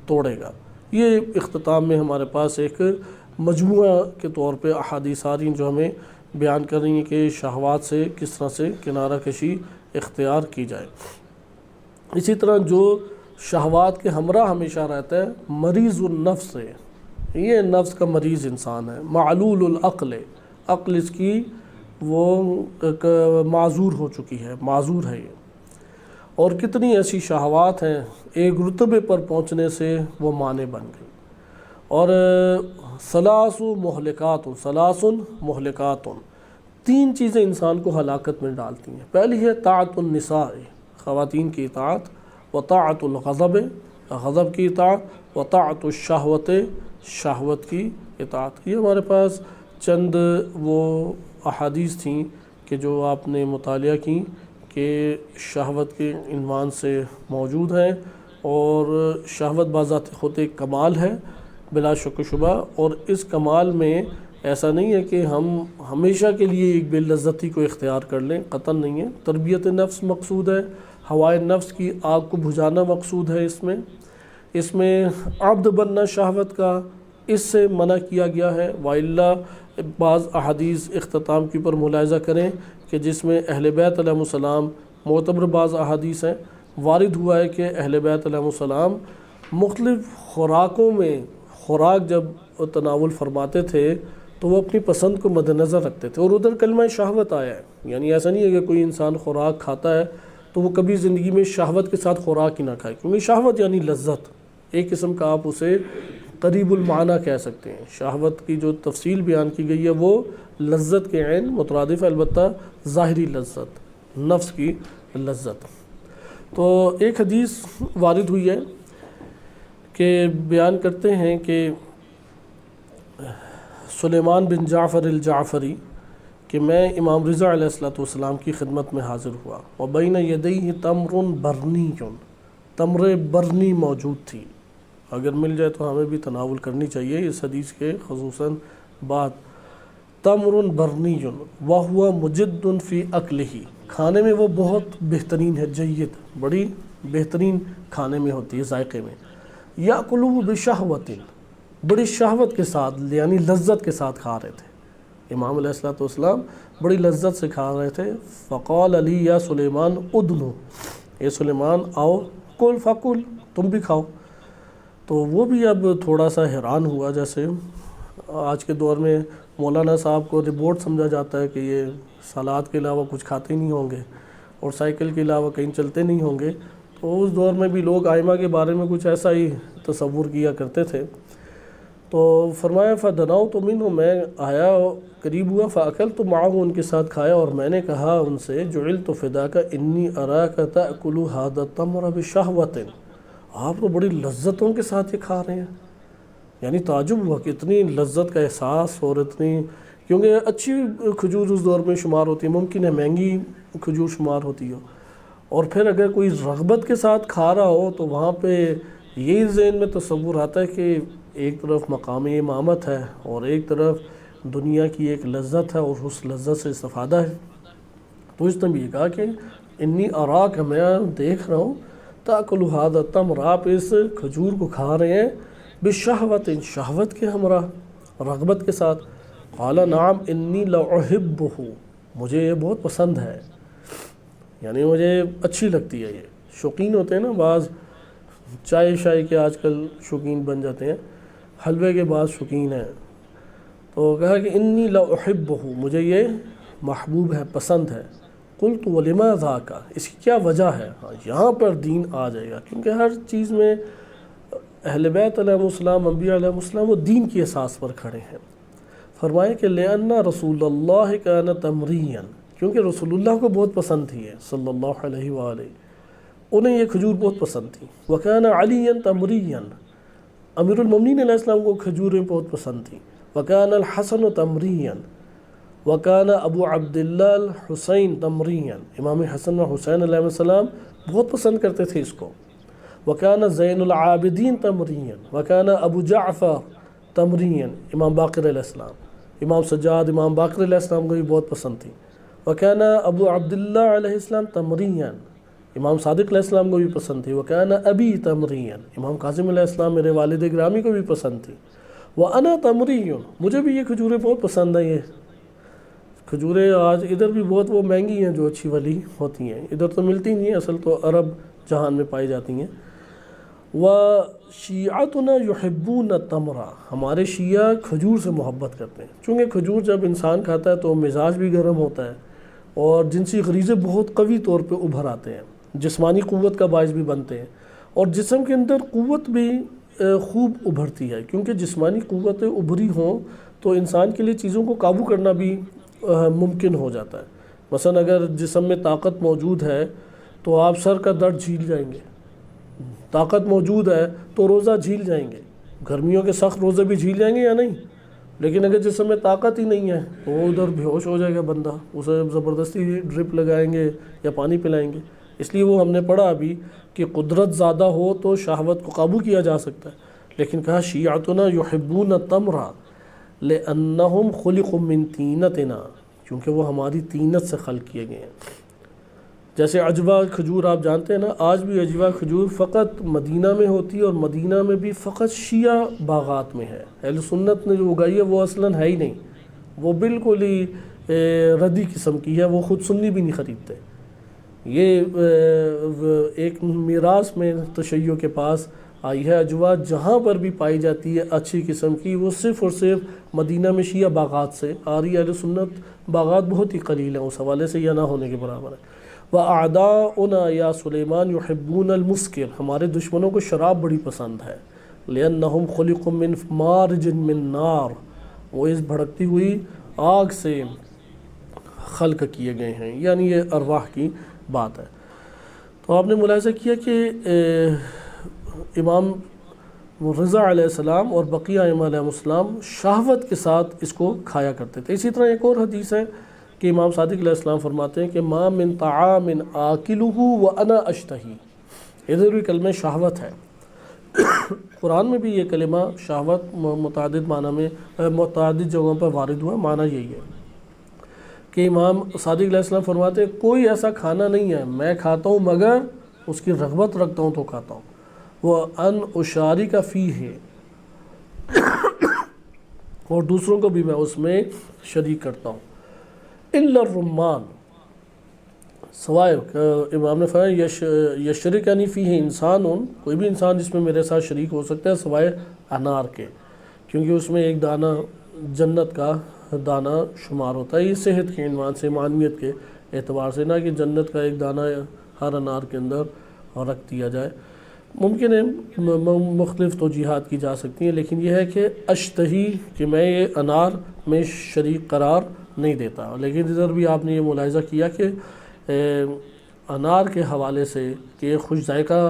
[SPEAKER 1] توڑے گا۔ یہ اختتام میں ہمارے پاس ایک مجموعہ کے طور پہ احادیث آ رہی ہیں جو ہمیں بیان کر رہی ہیں کہ شہوات سے کس طرح سے کنارہ کشی اختیار کی جائے۔ اسی طرح جو شہوات کے ہمراہ ہمیشہ رہتا ہے مریض النفس ہے، یہ نفس کا مریض انسان ہے، معلول العقل، عقل اس کی وہ معذور ہو چکی ہے، معذور ہے یہ، اور کتنی ایسی شہوات ہیں ایک رتبے پر پہنچنے سے وہ مانع بن گئی۔ اور ثلاث مہلکات، تین چیزیں انسان کو ہلاکت میں ڈالتی ہیں۔ پہلی ہے طاعت النساء، خواتین کی اطاعت، وطاعت الغضب، غضب کی اطاعت، وطاعت الشہوت، شہوت کی اطاعت۔ یہ ہمارے پاس چند وہ احادیث تھیں کہ جو آپ نے مطالعہ کی کہ شہوت کے عنوان سے موجود ہیں، اور شہوت بذات خود ایک کمال ہے بلا شک و شبہ، اور اس کمال میں ایسا نہیں ہے کہ ہم ہمیشہ کے لیے ایک بے لذتی کو اختیار کر لیں، قطعاً نہیں ہے۔ تربیت نفس مقصود ہے، ہوائے نفس کی آگ کو بجھانا مقصود ہے، اس میں عبد بننا شہوت کا اس سے منع کیا گیا ہے۔ وَإِلَّا بعض احادیث اختتام کے اوپر ملاحظہ کریں کہ جس میں اہل بیت علیہ السلام، معتبر بعض احادیث ہیں، وارد ہوا ہے کہ اہل بیت علیہ السلام مختلف خوراکوں میں خوراک جب تناول فرماتے تھے تو وہ اپنی پسند کو مد نظر رکھتے تھے، اور ادھر کلمہ شہوت آیا ہے، یعنی ایسا نہیں ہے کہ کوئی انسان خوراک کھاتا ہے تو وہ کبھی زندگی میں شہوت کے ساتھ خوراک ہی نہ کھائے، کیونکہ شہوت یعنی لذت، ایک قسم کا آپ اسے قریب المعنی کہہ سکتے ہیں۔ شہوت کی جو تفصیل بیان کی گئی ہے وہ لذت کے عین مترادف ہے، البتہ ظاہری لذت، نفس کی لذت۔ تو ایک حدیث وارد ہوئی ہے کہ بیان کرتے ہیں کہ سلیمان بن جعفر الجعفری کہ میں امام رضا علیہ السلام کی خدمت میں حاضر ہوا، وبین یدیہ تمر برنی، تمر برنی موجود تھی، اگر مل جائے تو ہمیں بھی تناول کرنی چاہیے اس حدیث کے خصوصاً بعد۔ تمر برنی وہو مجد فی اکلہ، کھانے میں وہ بہت بہترین ہے، جید، بڑی بہترین کھانے میں ہوتی ہے، ذائقے میں۔ یاکلہ بشہوۃ، بڑی شہوت کے ساتھ یعنی لذت کے ساتھ کھا رہے تھے، امام علیہ السلام بڑی لذت سے کھا رہے تھے۔ فقال علی یا سلیمان ادنو، اے سلیمان آؤ، کل فکل، تم بھی کھاؤ۔ تو وہ بھی اب تھوڑا سا حیران ہوا، جیسے آج کے دور میں مولانا صاحب کو رپورٹ سمجھا جاتا ہے کہ یہ سلاد کے علاوہ کچھ کھاتے نہیں ہوں گے اور سائیکل کے علاوہ کہیں چلتے نہیں ہوں گے، تو اس دور میں بھی لوگ ائمہ کے بارے میں کچھ ایسا ہی تصور کیا کرتے تھے۔ تو فرمایا فدنوت منہ، میں آیا قریب ہوا، فاکلت معہ، ان کے ساتھ کھایا، اور میں نے کہا ان سے جعلت فداک انی اراک تأکل ھذا التمر بشہوۃ، آپ تو بڑی لذتوں کے ساتھ یہ کھا رہے ہیں، یعنی تعجب ہوا کہ اتنی لذت کا احساس، اور اتنی، کیونکہ اچھی کھجور اس دور میں شمار ہوتی ہے، ممکن ہے مہنگی کھجور شمار ہوتی ہو، اور پھر اگر کوئی رغبت کے ساتھ کھا رہا ہو تو وہاں پہ یہی ذہن میں تصور آتا ہے کہ ایک طرف مقام امامت ہے اور ایک طرف دنیا کی ایک لذت ہے اور اس لذت سے استفادہ ہے۔ تو اس نے بھی یہ کہا کہ انی اراک، میں دیکھ رہا ہوں، تأکل ھذا التمر، آپ اس کھجور کو کھا رہے ہیں، بشہوۃ، شہوت کے ہمراہ، رغبت کے ساتھ۔ قال نعم انی لأحبہ، مجھے یہ بہت پسند ہے، یعنی مجھے اچھی لگتی ہے۔ یہ شوقین ہوتے ہیں نا بعض، چائے شائے کے آج کل شوقین بن جاتے ہیں، حلوے کے بعض شوقین ہیں، تو کہا کہ انی لأحبہ، مجھے یہ محبوب ہے، پسند ہے۔ قلت ولما ذاک، اس کی کیا وجہ ہے؟ ہاں یہاں پر دین آ جائے گا، کیونکہ ہر چیز میں اہل بیت علیہ السلام، انبیاء علیہ السلام، وہ دین کی اساس پر کھڑے ہیں۔ فرمایا کہ لأن رسول اللہ کان تمریا، کیونکہ رسول اللہ کو بہت پسند تھی ہے صلی اللہ علیہ وآلہ، انہیں یہ کھجور بہت پسند تھی۔ وکان علی تمریا، امیر المومنین علیہ السلام کو کھجوریں بہت پسند تھیں۔ وکان الحسن تمریا، وکان ابو عبداللہ الحسین تمریا، امام حسن و حسین علیہ السلام بہت پسند کرتے تھے اس کو۔ وکان زین العابدین تمریا، وکان ابو جعفر تمریا، امام باقر علیہ السلام، امام سجاد، امام باقر علیہ السلام کو بھی بہت پسند تھی۔ وکان ابو عبداللہ علیہ السلام تمریا، امام صادق علیہ السلام کو بھی پسند تھی۔ وکان ابی تمریا، امام کاظم علیہ السلام میرے والد گرامی کو بھی پسند تھی۔ وانا تمری، مجھے بھی یہ کھجوریں بہت پسند ہیں۔ یہ کھجوریں آج ادھر بھی بہت وہ مہنگی ہیں جو اچھی والی ہوتی ہیں، ادھر تو ملتی نہیں ہیں، اصل تو عرب جہان میں پائی جاتی ہیں۔ وشیعتنا یحبون التمر، ہمارے شیعہ کھجور سے محبت کرتے ہیں، چونکہ کھجور جب انسان کھاتا ہے تو مزاج بھی گرم ہوتا ہے اور جنسی غریزے بہت قوی طور پہ ابھر آتے ہیں، جسمانی قوت کا باعث بھی بنتے ہیں، اور جسم کے اندر قوت بھی خوب ابھرتی ہے، کیونکہ جسمانی قوتیں ابھری ہوں تو انسان کے لیے چیزوں کو قابو کرنا بھی ممکن ہو جاتا ہے۔ مثلا اگر جسم میں طاقت موجود ہے تو آپ سر کا درد جھیل جائیں گے، طاقت موجود ہے تو روزہ جھیل جائیں گے، گرمیوں کے سخت روزے بھی جھیل جائیں گے یا نہیں؟ لیکن اگر جسم میں طاقت ہی نہیں ہے تو وہ ادھر بے ہوش ہو جائے گا بندہ، اسے زبردستی ڈرپ لگائیں گے یا پانی پلائیں گے۔ اس لیے وہ ہم نے پڑھا ابھی کہ قدرت زیادہ ہو تو شہوت کو قابو کیا جا سکتا ہے، لیکن کہا شیعتنا یحبون التمر لأنہم خلقوا من طینتنا، کیونکہ وہ ہماری طینت سے خلق کیے گئے ہیں۔ جیسے عجوہ کھجور آپ جانتے ہیں نا، آج بھی عجوہ کھجور فقط مدینہ میں ہوتی ہے، اور مدینہ میں بھی فقط شیعہ باغات میں ہے، اہل سنت نے جو اگائی ہے وہ اصلاً ہے ہی نہیں، وہ بالکل ہی ردی قسم کی ہے، وہ خود سنی بھی نہیں خریدتے۔ یہ ایک میراث میں تشیع کے پاس آئی ہے اجوا جہاں پر بھی پائی جاتی ہے اچھی قسم کی، وہ صرف اور صرف مدینہ میں شیعہ باغات سے آ رہی ہے۔ اہل سنت باغات بہت ہی قلیل ہیں، اس حوالے سے یہ نہ ہونے کے برابر ہے۔ وَأَعْدَاؤُنَا يَا سُلَيْمَانُ يُحِبُّونَ الْمُسْكِرَ، ہمارے دشمنوں کو شراب بڑی پسند ہے۔ لِأَنَّهُمْ خُلِقُوا مِنْ مَارِجٍ مِّن نَار، وہ اس بھڑکتی ہوئی آگ سے خلق کیے گئے ہیں، یعنی یہ ارواح کی بات ہے۔ تو آپ نے ملاحظہ کیا کہ امام رضا علیہ السلام اور بقیہ ائمہ علیہ السلام شہوت کے ساتھ اس کو کھایا کرتے تھے۔ اسی طرح ایک اور حدیث ہے کہ امام صادق علیہ السلام فرماتے ہیں کہ ما من طعام آکلہ وانا اشتہی، ادھر بھی کلمہ شہوت ہے۔ قرآن میں بھی یہ کلمہ شہوت متعدد معنی میں متعدد جگہوں پر وارد ہوا، معنی یہی ہے کہ امام صادق علیہ السلام فرماتے ہیں کوئی ایسا کھانا نہیں ہے میں کھاتا ہوں مگر اس کی رغبت رکھتا ہوں تو کھاتا ہوں، وہ ان اشارک فیہ، اور دوسروں کو بھی میں اس میں شریک کرتا ہوں۔ الا الرمان، سوائے امام نے فرمایا یشرک یعنی فیہ انسان، کوئی بھی انسان جس میں میرے ساتھ شریک ہو سکتا ہے سوائے انار کے، کیونکہ اس میں ایک دانہ جنت کا دانہ شمار ہوتا ہے۔ یہ صحت کے عنوان سے، معنویت کے اعتبار سے، نہ کہ جنت کا ایک دانہ ہر انار کے اندر رکھ دیا جائے۔ ممکن ہے مختلف توجیہات کی جا سکتی ہیں، لیکن یہ ہے کہ اشتہی کہ میں یہ انار میں شریک قرار نہیں دیتا۔ لیکن ادھر بھی آپ نے یہ ملاحظہ کیا کہ انار کے حوالے سے کہ یہ خوش ذائقہ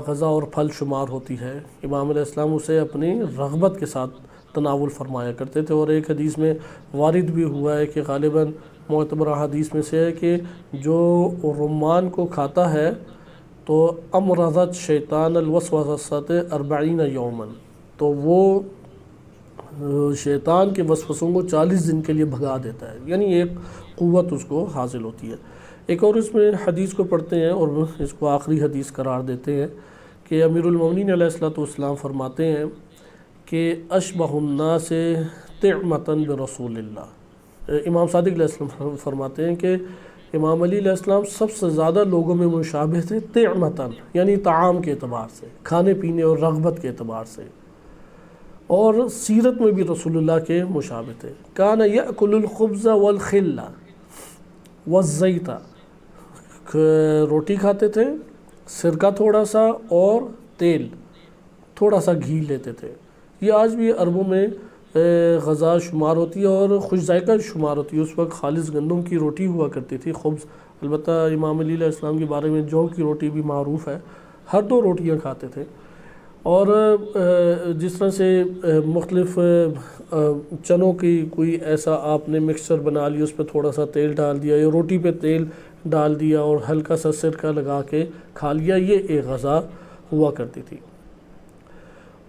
[SPEAKER 1] غذا اور پھل شمار ہوتی ہے، امام علیہ السلام اسے اپنی رغبت کے ساتھ تناول فرمایا کرتے تھے۔ اور ایک حدیث میں وارد بھی ہوا ہے کہ غالباً معتبرہ حدیث میں سے ہے کہ جو رمان کو کھاتا ہے تو امرضت شیطان الوسوسۃ 40 یوما، تو وہ شیطان کے وسوسوں کو 40 دن کے لیے بھگا دیتا ہے، یعنی ایک قوت اس کو حاصل ہوتی ہے۔ ایک اور اس میں حدیث کو پڑھتے ہیں اور اس کو آخری حدیث قرار دیتے ہیں کہ امیر المومنین علیہ السلام فرماتے ہیں کہ اشبہ الناس طعمۃ برسول اللہ، امام صادق علیہ السلام فرماتے ہیں کہ امام علی علیہ السلام سب سے زیادہ لوگوں میں مشابہ تھے طعمۃ، یعنی طعام کے اعتبار سے، کھانے پینے اور رغبت کے اعتبار سے، اور سیرت میں بھی رسول اللہ کے مشابہ تھے۔ کان یأکل الخبز والخل والزیت، روٹی کھاتے تھے، سرکہ تھوڑا سا اور تیل تھوڑا سا گھی لیتے تھے۔ یہ آج بھی عربوں میں غذا شمار ہوتی ہے اور خوش ذائقہ شمار ہوتی ہے۔ اس وقت خالص گندم کی روٹی ہوا کرتی تھی، خبز، البتہ امام علی علیہ السلام کے بارے میں جو کی روٹی بھی معروف ہے، ہر دو روٹیاں کھاتے تھے۔ اور جس طرح سے مختلف چنوں کی کوئی ایسا آپ نے مکسچر بنا لی، اس پہ تھوڑا سا تیل ڈال دیا یا روٹی پہ تیل ڈال دیا اور ہلکا سا سرکہ لگا کے کھا لیا، یہ ایک غذا ہوا کرتی تھی۔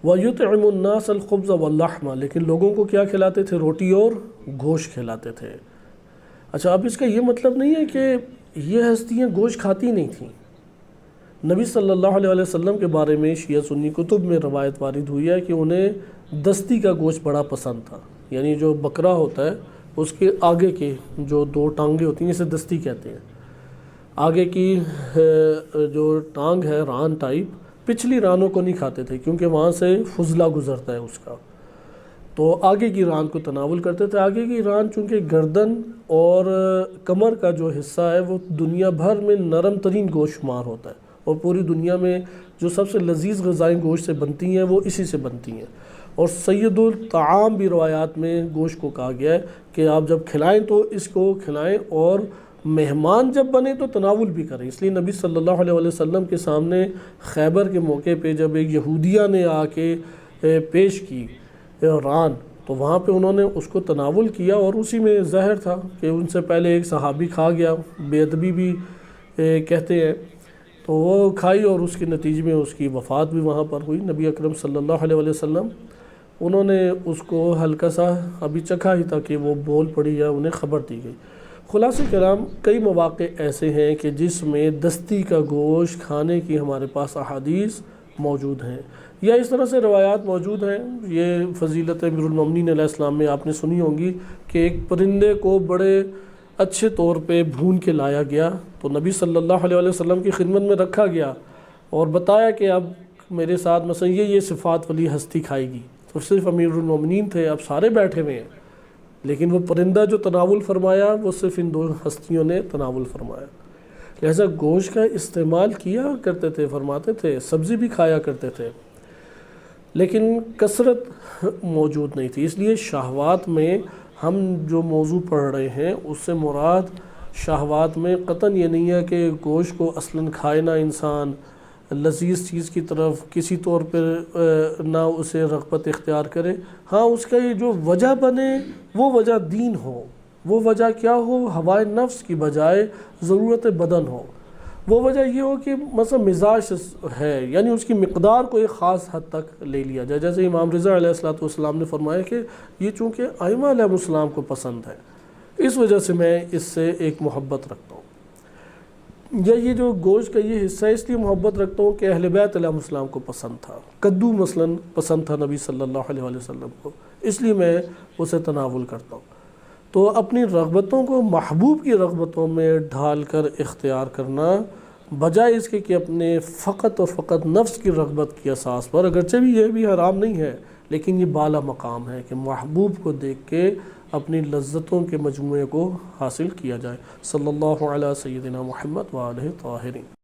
[SPEAKER 1] وَيُطْعِمُ النَّاسَ الْخُبْزَ وَاللَّحْمَ، لیکن لوگوں کو کیا کھلاتے تھے؟ روٹی اور گوشت کھلاتے تھے۔ اچھا، اب اس کا یہ مطلب نہیں ہے کہ یہ ہستیاں گوشت کھاتی نہیں تھیں۔ نبی صلی اللہ علیہ وسلم کے بارے میں شیعہ سنی کتب میں روایت وارد ہوئی ہے کہ انہیں دستی کا گوشت بڑا پسند تھا، یعنی جو بکرا ہوتا ہے اس کے آگے کے جو دو ٹانگیں ہوتی ہیں اسے دستی کہتے ہیں۔ آگے کی جو ٹانگ ہے ران ٹائپ، پچھلی رانوں کو نہیں کھاتے تھے کیونکہ وہاں سے فضلہ گزرتا ہے اس کا، تو آگے کی ران کو تناول کرتے تھے۔ آگے کی ران چونکہ گردن اور کمر کا جو حصہ ہے وہ دنیا بھر میں نرم ترین گوشت شمار ہوتا ہے، اور پوری دنیا میں جو سب سے لذیذ غذائیں گوشت سے بنتی ہیں وہ اسی سے بنتی ہیں۔ اور سید الطعام بھی روایات میں گوشت کو کہا گیا ہے کہ آپ جب کھلائیں تو اس کو کھلائیں، اور مہمان جب بنے تو تناول بھی کریں۔ اس لیے نبی صلی اللہ علیہ وسلم کے سامنے خیبر کے موقع پہ جب ایک یہودیہ نے آ کے پیش کی ران، تو وہاں پہ انہوں نے اس کو تناول کیا، اور اسی میں زہر تھا کہ ان سے پہلے ایک صحابی کھا گیا، بے ادبی بھی کہتے ہیں، تو وہ کھائی اور اس کے نتیجے میں اس کی وفات بھی وہاں پر ہوئی۔ نبی اکرم صلی اللہ علیہ وسلم انہوں نے اس کو ہلکا سا ابھی چکھا ہی تھا کہ وہ بول پڑی یا انہیں خبر دی گئی۔ خلاصہ کرام، کئی مواقع ایسے ہیں کہ جس میں دستی کا گوشت کھانے کی ہمارے پاس احادیث موجود ہیں، یا اس طرح سے روایات موجود ہیں۔ یہ فضیلت امیر المومنین علیہ السلام میں آپ نے سنی ہوں گی کہ ایک پرندے کو بڑے اچھے طور پہ بھون کے لایا گیا، تو نبی صلی اللہ علیہ وسلم کی خدمت میں رکھا گیا اور بتایا کہ اب میرے ساتھ مثلا یہ صفات والی ہستی کھائے گی، تو صرف امیر المومنین تھے، اب سارے بیٹھے ہوئے ہیں، لیکن وہ پرندہ جو تناول فرمایا وہ صرف ان 2 ہستیوں نے تناول فرمایا۔ لہذا گوشت کا استعمال کیا کرتے تھے، فرماتے تھے، سبزی بھی کھایا کرتے تھے، لیکن کثرت موجود نہیں تھی۔ اس لیے شہوات میں ہم جو موضوع پڑھ رہے ہیں اس سے مراد شہوات میں قطعاً یہ نہیں ہے کہ گوشت کو اصلاً کھائے نہ انسان، لذیذ چیز کی طرف کسی طور پر نہ اسے رغبت اختیار کرے۔ ہاں اس کا یہ جو وجہ بنے وہ وجہ دین ہو، وہ وجہ کیا ہو، ہوائے نفس کی بجائے ضرورت بدن ہو۔ وہ وجہ یہ ہو کہ مثلا مزاج ہے، یعنی اس کی مقدار کو ایک خاص حد تک لے لیا جائے، جیسے امام رضا علیہ السلام نے فرمایا کہ یہ چونکہ ائمہ علیہ السلام کو پسند ہے، اس وجہ سے میں اس سے ایک محبت رکھتا ہوں، یا یہ جو گوشت کا یہ حصہ اس لیے محبت رکھتا ہوں کہ اہل بیت علیہ السلام کو پسند تھا، کدو مثلا پسند تھا نبی صلی اللہ علیہ وسلم کو، اس لیے میں اسے تناول کرتا ہوں۔ تو اپنی رغبتوں کو محبوب کی رغبتوں میں ڈھال کر اختیار کرنا، بجائے اس کے کہ اپنے فقط اور فقط نفس کی رغبت کی اساس پر، اگرچہ بھی یہ بھی حرام نہیں ہے، لیکن یہ بالا مقام ہے کہ محبوب کو دیکھ کے اپنی لذتوں کے مجموعے کو حاصل کیا جائے۔ صلی اللہ علیہ سیدنا محمد وآلہ طاہرین۔